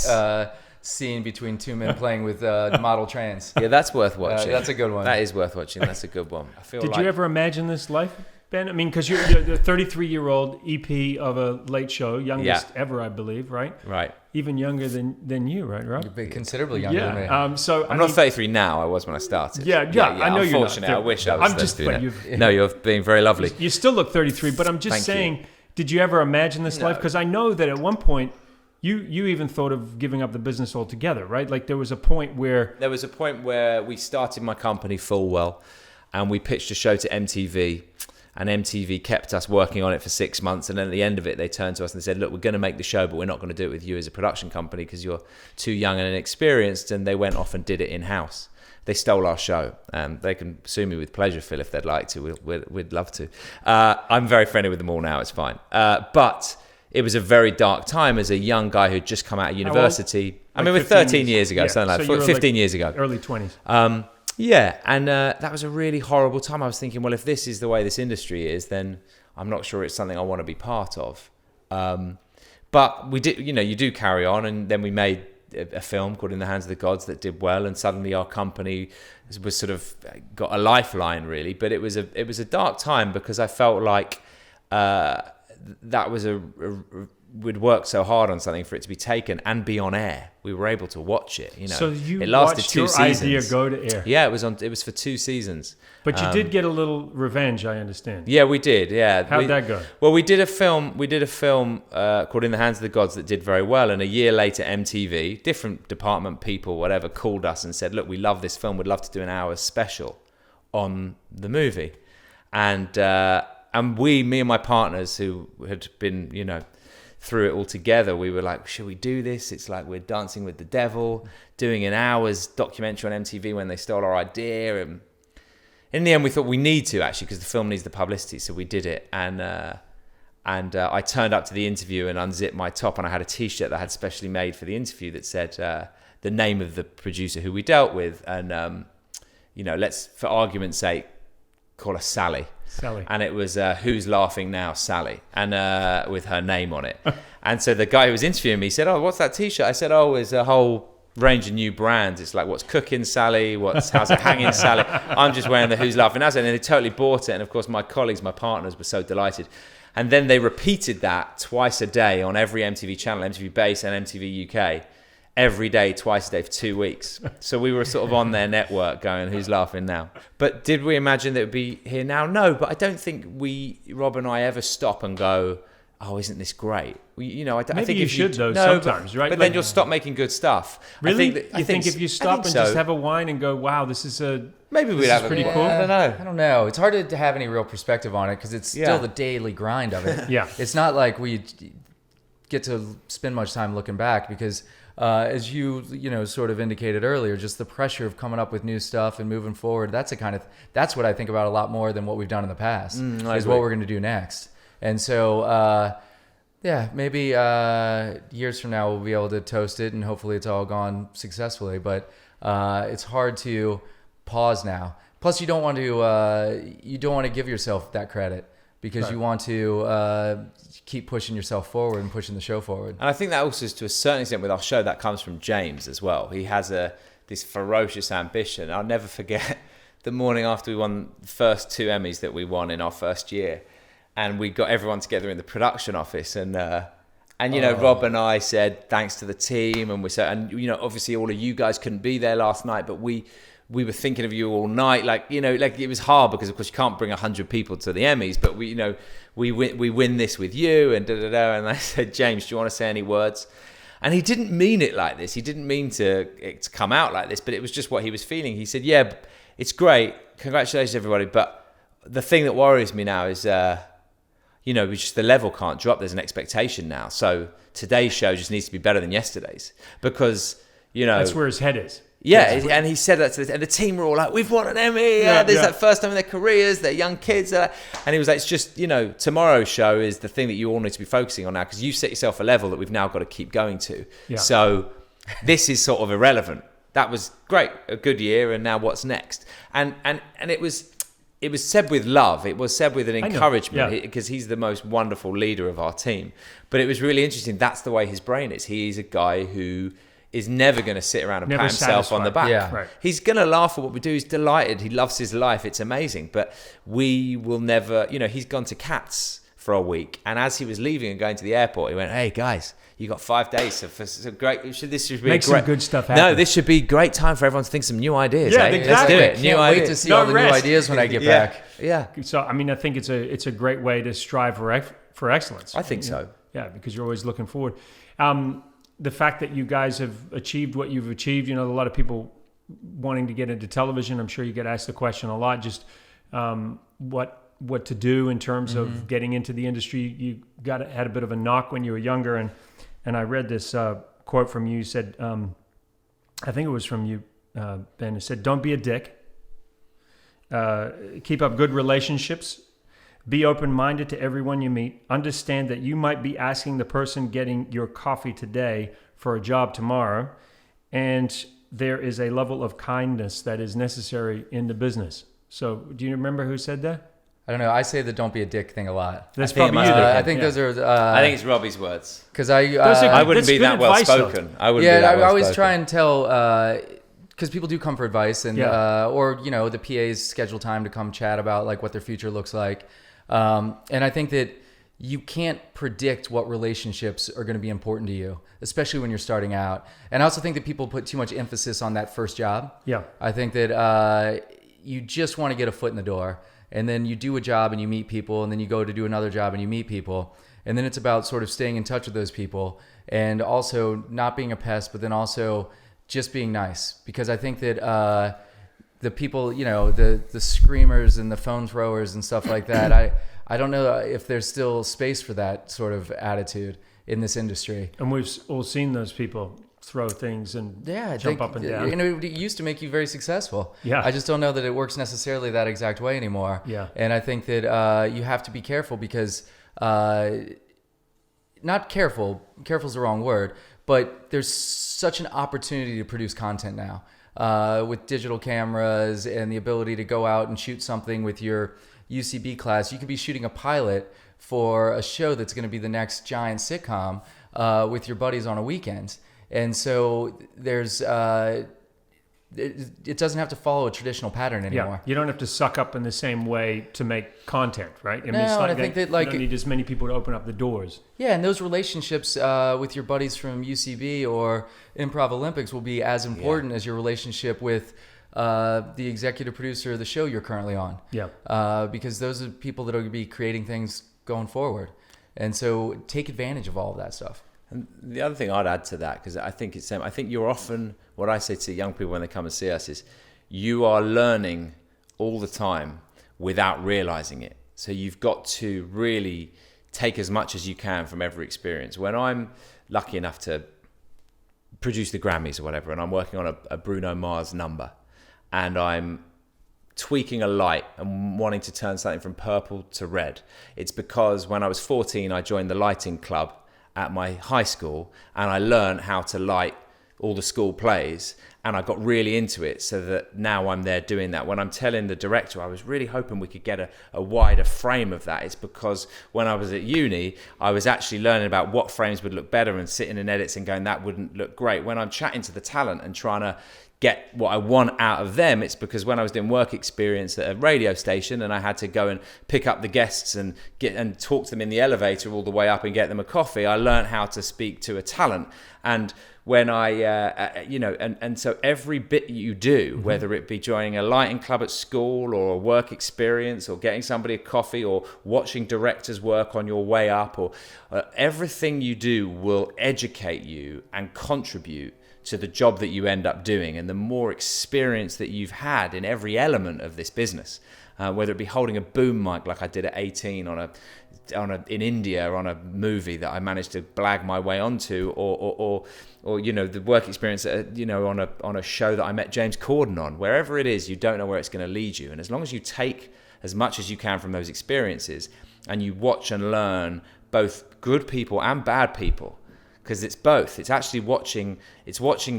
scene between 2 men playing with model trains. Yeah, that's worth watching. That's a good one. That is worth watching. That's a good one. Did you ever imagine this life, Ben? I mean, because you're the 33-year-old EP of a late show, youngest ever, I believe, right? Right. Even younger than you, right, Rob? You're considerably younger than me. I'm not 33 now. I was when I started. Yeah. I know you're not. Unfortunately, I wish I was. I'm just. But no, you're being very lovely. You still look 33, but I'm just saying. Did you ever imagine this life? Because I know that at one point. You even thought of giving up the business altogether, right? There was a point where we started my company Fullwell, and we pitched a show to MTV, and MTV kept us working on it for 6 months, and then at the end of it, they turned to us and they said, "Look, we're going to make the show, but we're not going to do it with you as a production company because you're too young and inexperienced." And they went off and did it in house. They stole our show. They can sue me with pleasure, Phil, if they'd like to. We'd love to. I'm very friendly with them all now. It's fine. But it was a very dark time as a young guy who'd just come out of university. Like we're 13 years ago, yeah. something like So you were 15 years ago. Early 20s. Yeah, and that was a really horrible time. I was thinking, well, if this is the way this industry is, then I'm not sure it's something I want to be part of. But we did, you do carry on, and then we made a film called In the Hands of the Gods that did well, and suddenly our company was sort of got a lifeline, really. But it was a dark time because I felt like that was we'd worked so hard on something for it to be taken and be on air. We were able to watch it. So you it lasted watched 2 your seasons. idea go to air. Yeah, it was for 2 seasons. But you did get a little revenge, I understand. Yeah, we did. Yeah. How'd that go? Well, we did a film called In the Hands of the Gods that did very well. And a year later, MTV, different department people, whatever, called us and said, look, we love this film. We'd love to do an hour special on the movie. And me and my partners who had been, through it all together, we were like, should we do this? It's like we're dancing with the devil, doing an hour's documentary on MTV when they stole our idea. And in the end, we thought we need to, actually, because the film needs the publicity. So we did it. And I turned up to the interview and unzipped my top, and I had a T-shirt that I had specially made for the interview that said the name of the producer who we dealt with. And, let's, for argument's sake, call her Sally. And it was Who's Laughing Now, Sally, and with her name on it. And so the guy who was interviewing me said, oh, what's that T-shirt? I said, oh, it's a whole range of new brands. It's like, what's cooking Sally? How's it hanging Sally? I'm just wearing the Who's Laughing Now. And they totally bought it. And of course, my colleagues, my partners were so delighted. And then they repeated that twice a day on every MTV channel, MTV Base and MTV UK, every day, twice a day for 2 weeks. So we were sort of on their network going, Who's Laughing Now? But did we imagine that it would be here now? No, but I don't think Rob and I ever stop and go, oh, isn't this great? I think Maybe you if should, though, no, sometimes, right? But then you'll stop making good stuff. Really? I think if you stop and just have a wine and go, wow, this is maybe we'd have pretty cool. I don't know. It's hard to have any real perspective on it because it's still the daily grind of it. Yeah. It's not like we get to spend much time looking back because as you sort of indicated earlier, just the pressure of coming up with new stuff and moving forward. That's what I think about a lot more than what we've done in the past is what we're going to do next. And so, maybe years from now we'll be able to toast it and hopefully it's all gone successfully. But it's hard to pause now. Plus, you don't want to give yourself that credit because you want to keep pushing yourself forward and pushing the show forward. And I think that also is, to a certain extent, with our show, that comes from James as well. He has this ferocious ambition. I'll never forget the morning after we won the first 2 Emmys that we won in our first year. And we got everyone together in the production office. And Rob and I said, thanks to the team. And we said, obviously all of you guys couldn't be there last night, but we were thinking of you all night. Like it was hard because, of course, you can't bring 100 people to the Emmys, but we win this with you and da-da-da. And I said, James, do you want to say any words? And he didn't mean it like this. He didn't mean it to come out like this, but it was just what he was feeling. He said, yeah, it's great. Congratulations, everybody. But the thing that worries me now is, just the level can't drop. There's an expectation now. So today's show just needs to be better than yesterday's because, that's where his head is. Yeah, and he said that and the team were all like, we've won an Emmy. This is that first time in their careers. They're young kids. And he was like, it's just, tomorrow's show is the thing that you all need to be focusing on now because you've set yourself a level that we've now got to keep going to. Yeah. So this is sort of irrelevant. That was great, a good year, and now what's next? And it was said with love. It was said with an encouragement because he's the most wonderful leader of our team. But it was really interesting. That's the way his brain is. He is a guy who is never going to sit around and pat himself on the back. Yeah. Right. He's going to laugh at what we do. He's delighted. He loves his life. It's amazing. But we will never, he's gone to Cats for a week. And as he was leaving and going to the airport, he went, hey, guys, you got 5 days. So great. This should be Make some good stuff happen. No, this should be a great time for everyone to think some new ideas. Yeah, exactly. Let's do it. Can't wait to see all the new ideas when I get back. Yeah. So, I think it's a great way to strive for excellence. I think so. Yeah, because you're always looking forward. The fact that you guys have achieved what you've achieved, a lot of people wanting to get into television. I'm sure you get asked the question a lot, just what to do in terms of getting into the industry. You had a bit of a knock when you were younger, and I read this quote from you. You said, I think it was from you, Ben. It said, "Don't be a dick. Keep up good relationships. Be open-minded to everyone you meet. Understand that you might be asking the person getting your coffee today for a job tomorrow, and there is a level of kindness that is necessary in the business. So, do you remember who said that? I don't know. I say the "don't be a dick" thing a lot. That's I think probably it you. must then. I think Yeah. those are. I think it's Robbie's words. Because I wouldn't That's be good that well advice, though. spoken. I wouldn't be that I well always spoken. try and tell, because people do come for advice, and or the PAs schedule time to come chat about like what their future looks like, and I think that you can't predict what relationships are going to be important to you, especially when you're starting out. And I also think that people put too much emphasis on that first job. Yeah. I think that you just want to get a foot in the door, and then you do a job and you meet people, and then you go to do another job and you meet people. And then it's about sort of staying in touch with those people and also not being a pest, but then also just being nice. Because I think that the people, the screamers and the phone throwers and stuff like that, I don't know if there's still space for that sort of attitude in this industry. And we've all seen those people throw things and jump up and down. It used to make you very successful. Yeah. I just don't know that it works necessarily that exact way anymore. Yeah. And I think that you have to be careful because, not careful is the wrong word, but there's such an opportunity to produce content now. With digital cameras and the ability to go out and shoot something with your UCB class, you could be shooting a pilot for a show that's going to be the next giant sitcom with your buddies on a weekend. And so there's it doesn't have to follow a traditional pattern anymore. Yeah, you don't have to suck up in the same way to make content, right? I mean, No, and I think that, like, you don't need as many people to open up the doors. Yeah, and those relationships with your buddies from UCB or Improv Olympics will be as important as your relationship with the executive producer of the show you're currently on. Yeah. Because those are people that are going to be creating things going forward. And so take advantage of all of that stuff. And the other thing I'd add to that, because I think you're often, what I say to young people when they come and see us is, you are learning all the time without realizing it. So you've got to really take as much as you can from every experience. When I'm lucky enough to produce the Grammys or whatever, and I'm working on a Bruno Mars number, and I'm tweaking a light and wanting to turn something from purple to red, it's because when I was 14, I joined the lighting club at my high school, and I learned how to light all the school plays, and I got really into it, so that now I'm there doing that. When I'm telling the director, I was really hoping we could get a wider frame of that. It's because when I was at uni, I was actually learning about what frames would look better and sitting in edits and going, that wouldn't look great. When I'm chatting to the talent and trying to get what I want out of them, it's because when I was doing work experience at a radio station and I had to go and pick up the guests and talk to them in the elevator all the way up and get them a coffee, I learned how to speak to a talent. And when and so every bit you do, whether it be joining a lighting club at school or a work experience or getting somebody a coffee or watching directors work on your way up, or everything you do will educate you and contribute to the job that you end up doing. And the more experience that you've had in every element of this business, whether it be holding a boom mic like I did at 18 in India on a movie that I managed to blag my way onto, or the work experience on a show that I met James Corden on. Wherever it is, you don't know where it's going to lead you, and as long as you take as much as you can from those experiences and you watch and learn both good people and bad people, because it's both. It's actually watching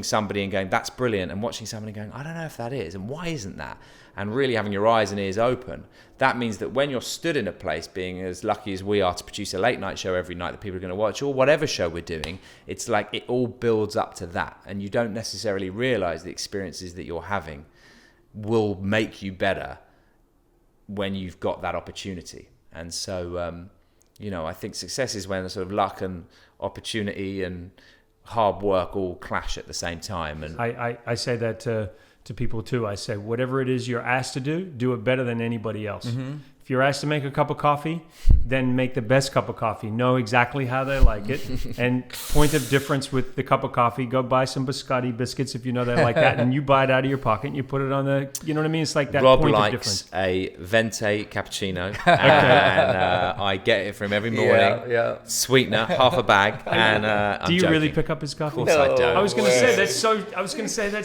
somebody and going, that's brilliant, and watching somebody going, I don't know if that is, and why isn't that? And really having your eyes and ears open. That means that when you're stood in a place, being as lucky as we are to produce a late night show every night that people are going to watch, or whatever show we're doing, it's like it all builds up to that. And you don't necessarily realize the experiences that you're having will make you better when you've got that opportunity. And so, I think success is when sort of luck and opportunity and hard work all clash at the same time. And I say that to people too. I say, whatever it is you're asked to do it better than anybody else. Mm-hmm. If you're asked to make a cup of coffee, then make the best cup of coffee. Know exactly how they like it. And point of difference with the cup of coffee, go buy some biscotti biscuits if you know they like that, and you buy it out of your pocket and you put it on the, you know what I mean? It's like that Rob point of likes difference. a venti cappuccino, and I get it from every morning. Yeah. Sweetener, half a bag, and I'm Do you joking. really pick up his coffee? Of course I don't. I was going to say that's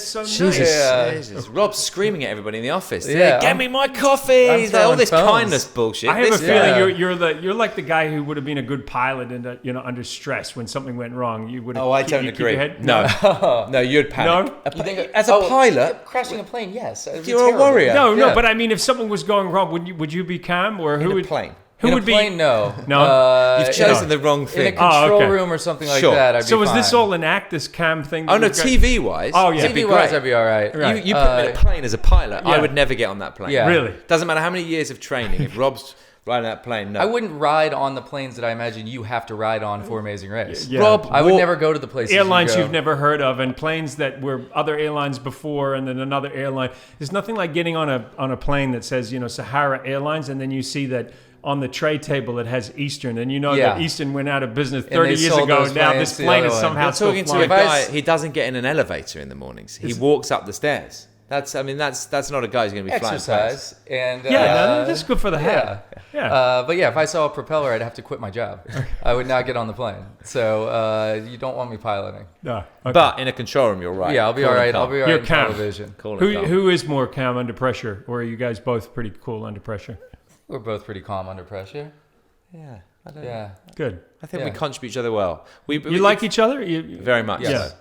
so Jesus, nice. Jesus. Rob's screaming at everybody in the office. Yeah, Get me my coffee! I'm All throwing this phones. calmness bullshit. I have a This- feeling you're like the guy who would have been a good pilot and under stress when something went wrong. You would. Oh, I don't keep agree. your head? No, no, you'd panic. No? You think As a pilot, crashing a plane? Yes, you're a warrior. No, Yeah. but I mean, if something was going wrong, would you be calm or who In a would plane. Who in would a plane, be? No. No? You've chosen the wrong In a thing. control okay. room or something like Sure. that, I'd So be is this fine. all an act? This cam thing? that Oh no, we've got- TV wise. Oh, yeah. it'd be TV-wise, great. I'd be all right. Right. You put me in a plane as a pilot. Yeah. I would never get on that plane. Yeah. Really? Doesn't matter how many years of training. If Rob's riding that plane, no. I wouldn't ride on the planes that I imagine you have to ride on for Amazing Race. Yeah. Rob, I would walk- never go to the places Airlines you go. you've never heard of and planes that were other airlines before and then another airline. There's nothing like getting on a plane that says, Sahara Airlines, and then you see that on the tray table it has Eastern, and Yeah. that Eastern went out of business And 30 they years sold ago. those Now planes this to the plane other is one. somehow You're still talking to a flying. guy. He doesn't get in an elevator in the mornings. He walks up the stairs. That's not a guy who's going to be flying planes. Exercise and Yeah, that's good for the head. Yeah. Yeah. But yeah, if I saw a propeller, I'd have to quit my job. I would not get on the plane. So you don't want me piloting. No. Okay. But in a control room, you're right. Yeah, I'll be Cool all and right. I'll calm. be all You're right in calm. television. Cool and calm. Who is more calm under pressure, or are you guys both pretty cool under pressure? We're both pretty calm under pressure. Yeah, I don't know. Yeah. Good. I think we Yeah. contribute each other well. We You like each other? very much. Yes. so.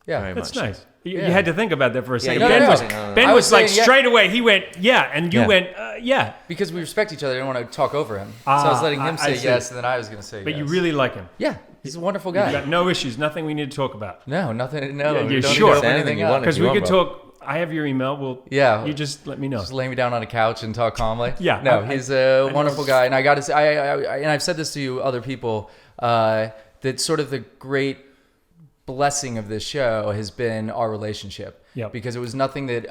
Yeah. Very That's much. nice. You Yeah. had to think about that for a second. no, Ben no, was, no, no, no. Ben I was was like saying, yeah. straight away. He went, yeah, and you Yeah. went, yeah. Because we respect each other. I didn't want to talk over him. So I was letting him I say see. yes, and then I was going to say But yes. you really like him. Yeah. He's a wonderful You guy. got no issues, nothing we need to talk about. No, nothing. No, Yeah, we you're don't sure? need to open Anything anything you up. want. Because you we want, could Rob. talk. I have your email. Well, Yeah. you just let me know. Just lay me down on a couch and talk calmly. Yeah, No, I- he's a wonderful guy, and I got to say, and I've said this to other people, that sort of the great blessing of this show has been our relationship. Yep. Because it was nothing that,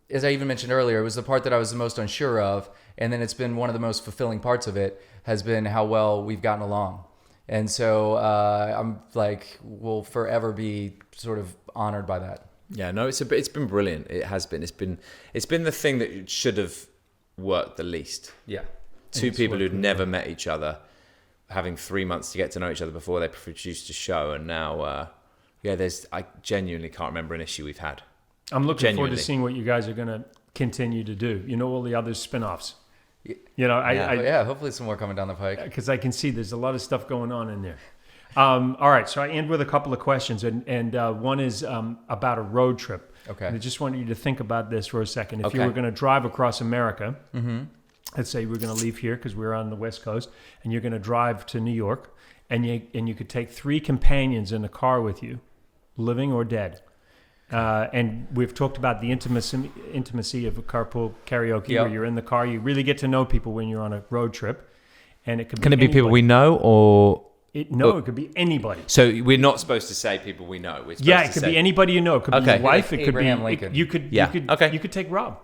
as I even mentioned earlier, it was the part that I was the most unsure of, and then it's been one of the most fulfilling parts of it has been how well we've gotten along. And so I'm like, will forever be sort of honored by that. Yeah, no, it's been brilliant. It has been. It's been the thing that should have worked the least. Yeah. Two people who'd never met each other, having 3 months to get to know each other before they produced a show, and now, I genuinely can't remember an issue we've had. I'm looking forward Genuinely. to seeing what you guys are going to continue to do. All the other spin-offs. Yeah, hopefully some more coming down the pike. Because I can see there's a lot of stuff going on in there. All right, so I end with a couple of questions, and one is about a road trip. Okay. And I just want you to think about this for a second. If you Okay. were going to drive across America, let's say we're going to leave here because we're on the West Coast, and you're going to drive to New York, and you could take 3 companions in the car with you, living or dead. And we've talked about the intimacy of a carpool karaoke, Yep. where you're in the car. You really get to know people when you're on a road trip, and it could Can it be people anybody. we know, or It could be anybody. so we're not supposed to say people we know? We're supposed Yeah, to it could say, be anybody you know. It could be Okay. your wife. Like It could Abraham be Lincoln. You could. Yeah, You could take Rob.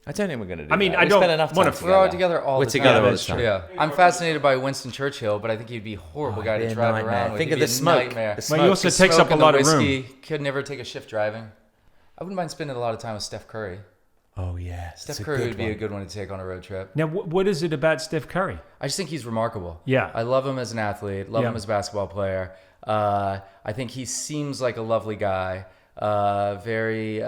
I don't think we're going to do I mean, that. I We don't spend enough wanna- time We're all together all We're the together time. all the time. Yeah, I'm fascinated by Winston Churchill, but I think he'd be a horrible guy be to a drive nightmare. around with. Think He'd of be the a smoke. nightmare. The Well, he also The takes smoke up a and the lot of room. whiskey. Could never take a shift driving. I wouldn't mind spending a lot of time with Steph Curry. Oh yeah, Steph Curry would be a good one to take on a road trip. Now, what is it about Steph Curry? I just think he's remarkable. Yeah. I love him as an athlete. Love Yeah. him as a basketball player. I think he seems like a lovely guy. Very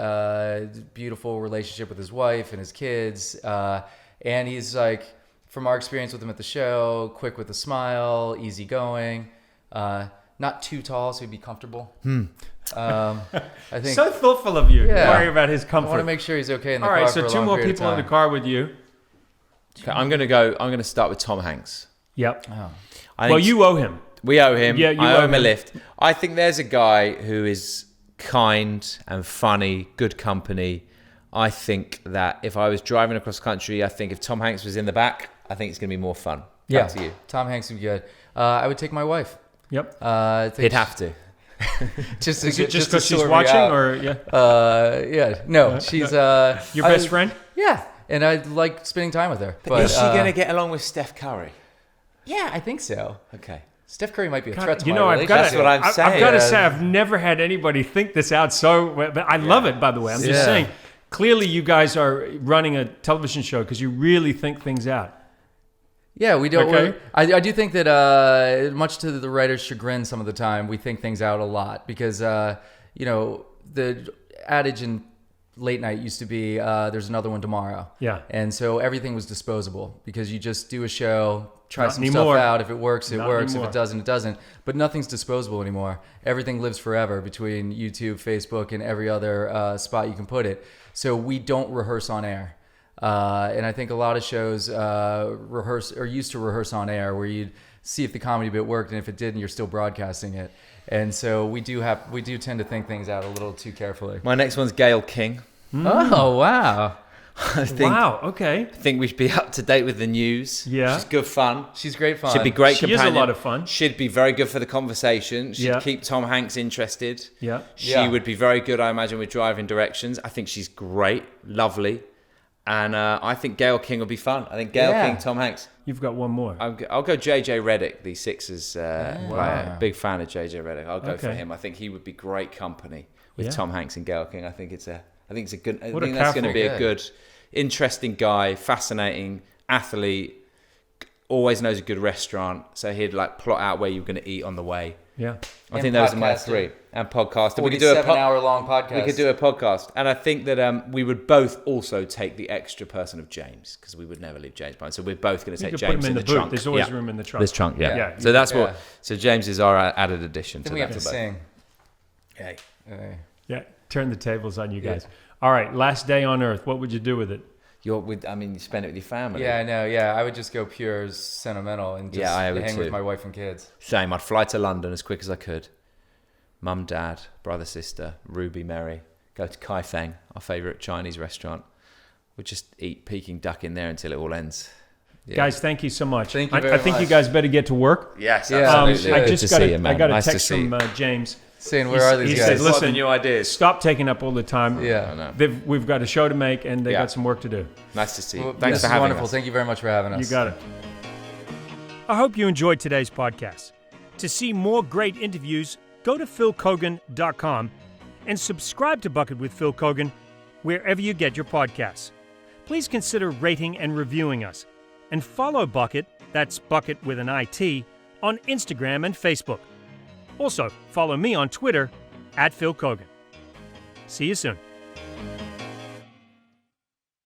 beautiful relationship with his wife and his kids. And he's like, from our experience with him at the show, quick with a smile, easygoing, not too tall, so he'd be comfortable. I think So thoughtful of you. Yeah. Worry about his I comfort. want to make sure he's okay in the All car right, for so a 2 long more period of people in the time. car with you. Okay, I'm going to start with Tom Hanks. Yep. I Well, think you owe him. we owe him. Yeah, you I owe owe him a him. lift. I think there's a guy who is kind and funny, good company. I think that if I was driving across the country, I think if Tom Hanks was in the back, I think it's going to be more fun. Yeah, Back to you. Tom Hanks would be good. I would take my wife. Yep. I think He'd have to. just Is to, it just to because she's sort me watching, out. or yeah, Yeah, no, she's your best friend? Yeah, and I like spending time with her. But is she going to get along with Steph Curry? Yeah, I think so. Okay. Steph Curry might be a God, threat to you my know, I've got relationship. That's what I'm I've saying. got to Yeah. say, I've never had anybody think this out. But I love it. By the way, I'm just Yeah. saying. Clearly, you guys are running a television show because you really think things out. Yeah, we don't. Okay. I do think that much to the writer's chagrin, some of the time we think things out a lot because the adage in late night used to be there's another one tomorrow. Yeah. And so everything was disposable because you just do a show, try Not some anymore. stuff out. If it works, it Not works. anymore. If it doesn't, it doesn't. But nothing's disposable anymore. Everything lives forever between YouTube, Facebook, and every other spot you can put it. So we don't rehearse on air. And I think a lot of shows rehearse or used to rehearse on air where you'd see if the comedy bit worked, and if it didn't, you're still broadcasting it. And so we do tend to think things out a little too carefully. My next one's Gayle King. Oh, wow. I think, Wow. Okay. I think we should be up to date with the news. Yeah. She's good fun. She's great fun. Should be great She is a companion. lot of fun. She'd be very good for the conversation. She'd Yeah. keep Tom Hanks interested. Yeah. She Yeah. would be very good, I imagine, with driving directions. I think she's great, lovely. And I think Gayle King will be fun. I think Gayle Yeah. King, Tom Hanks. You've got one more. I'll go JJ Reddick, the Sixers player. Big fan of JJ Reddick. I'll go for Okay. him. I think he would be great company with Yeah. Tom Hanks and Gayle King. I think it's a good. I What a think that's going to couple. be a Good. good, interesting guy, fascinating athlete. Always knows a good restaurant, so he'd like plot out where you're going to eat on the way. Yeah. I And think those are my podcaster. three. And podcast. We could do a 47-hour-long podcast. We could do a podcast, and I think that we would both also take the extra person of James because we would never leave James behind. So we're both going to You take could put James him in the trunk. boot. There's always Yeah. room in the trunk. This trunk, yeah. Yeah. So that's Yeah. what. So James is our added addition Then to we that. have to both. sing. Hey. Hey. Yeah. Turn the tables on you guys. All right. Last day on Earth. What would you do with it? You spend it with your family. Yeah, I know. Yeah, I would just go pure sentimental and just Yeah, I would hang too. with my wife and kids. Same. I'd fly to London as quick as I could. Mum, dad, brother, sister, Ruby, Mary. Go to Kai Feng, our favourite Chinese restaurant. We'd just eat Peking duck in there until it all ends. Yeah. Guys, thank you so much. Thank you I very think you much. guys better get to work. Yes, Yeah, absolutely. I Good just to got see you, I man. got a Nice to text see from you. James. Saying, where are these he guys? said, What are the listen, new ideas? stop taking up all the time. I Yeah. know. We've got a show to make, and they Yeah. got some work to do. Nice to see you. Well, Thanks this for is having wonderful. us. Thank you very much for having us. You got it. I hope you enjoyed today's podcast. To see more great interviews, go to philkeoghan.com and subscribe to BUCKiT with Phil Keoghan wherever you get your podcasts. Please consider rating and reviewing us. And follow BUCKiT, that's BUCKiT with an IT, on Instagram and Facebook. Also, follow me on Twitter @PhilKeoghan. See you soon.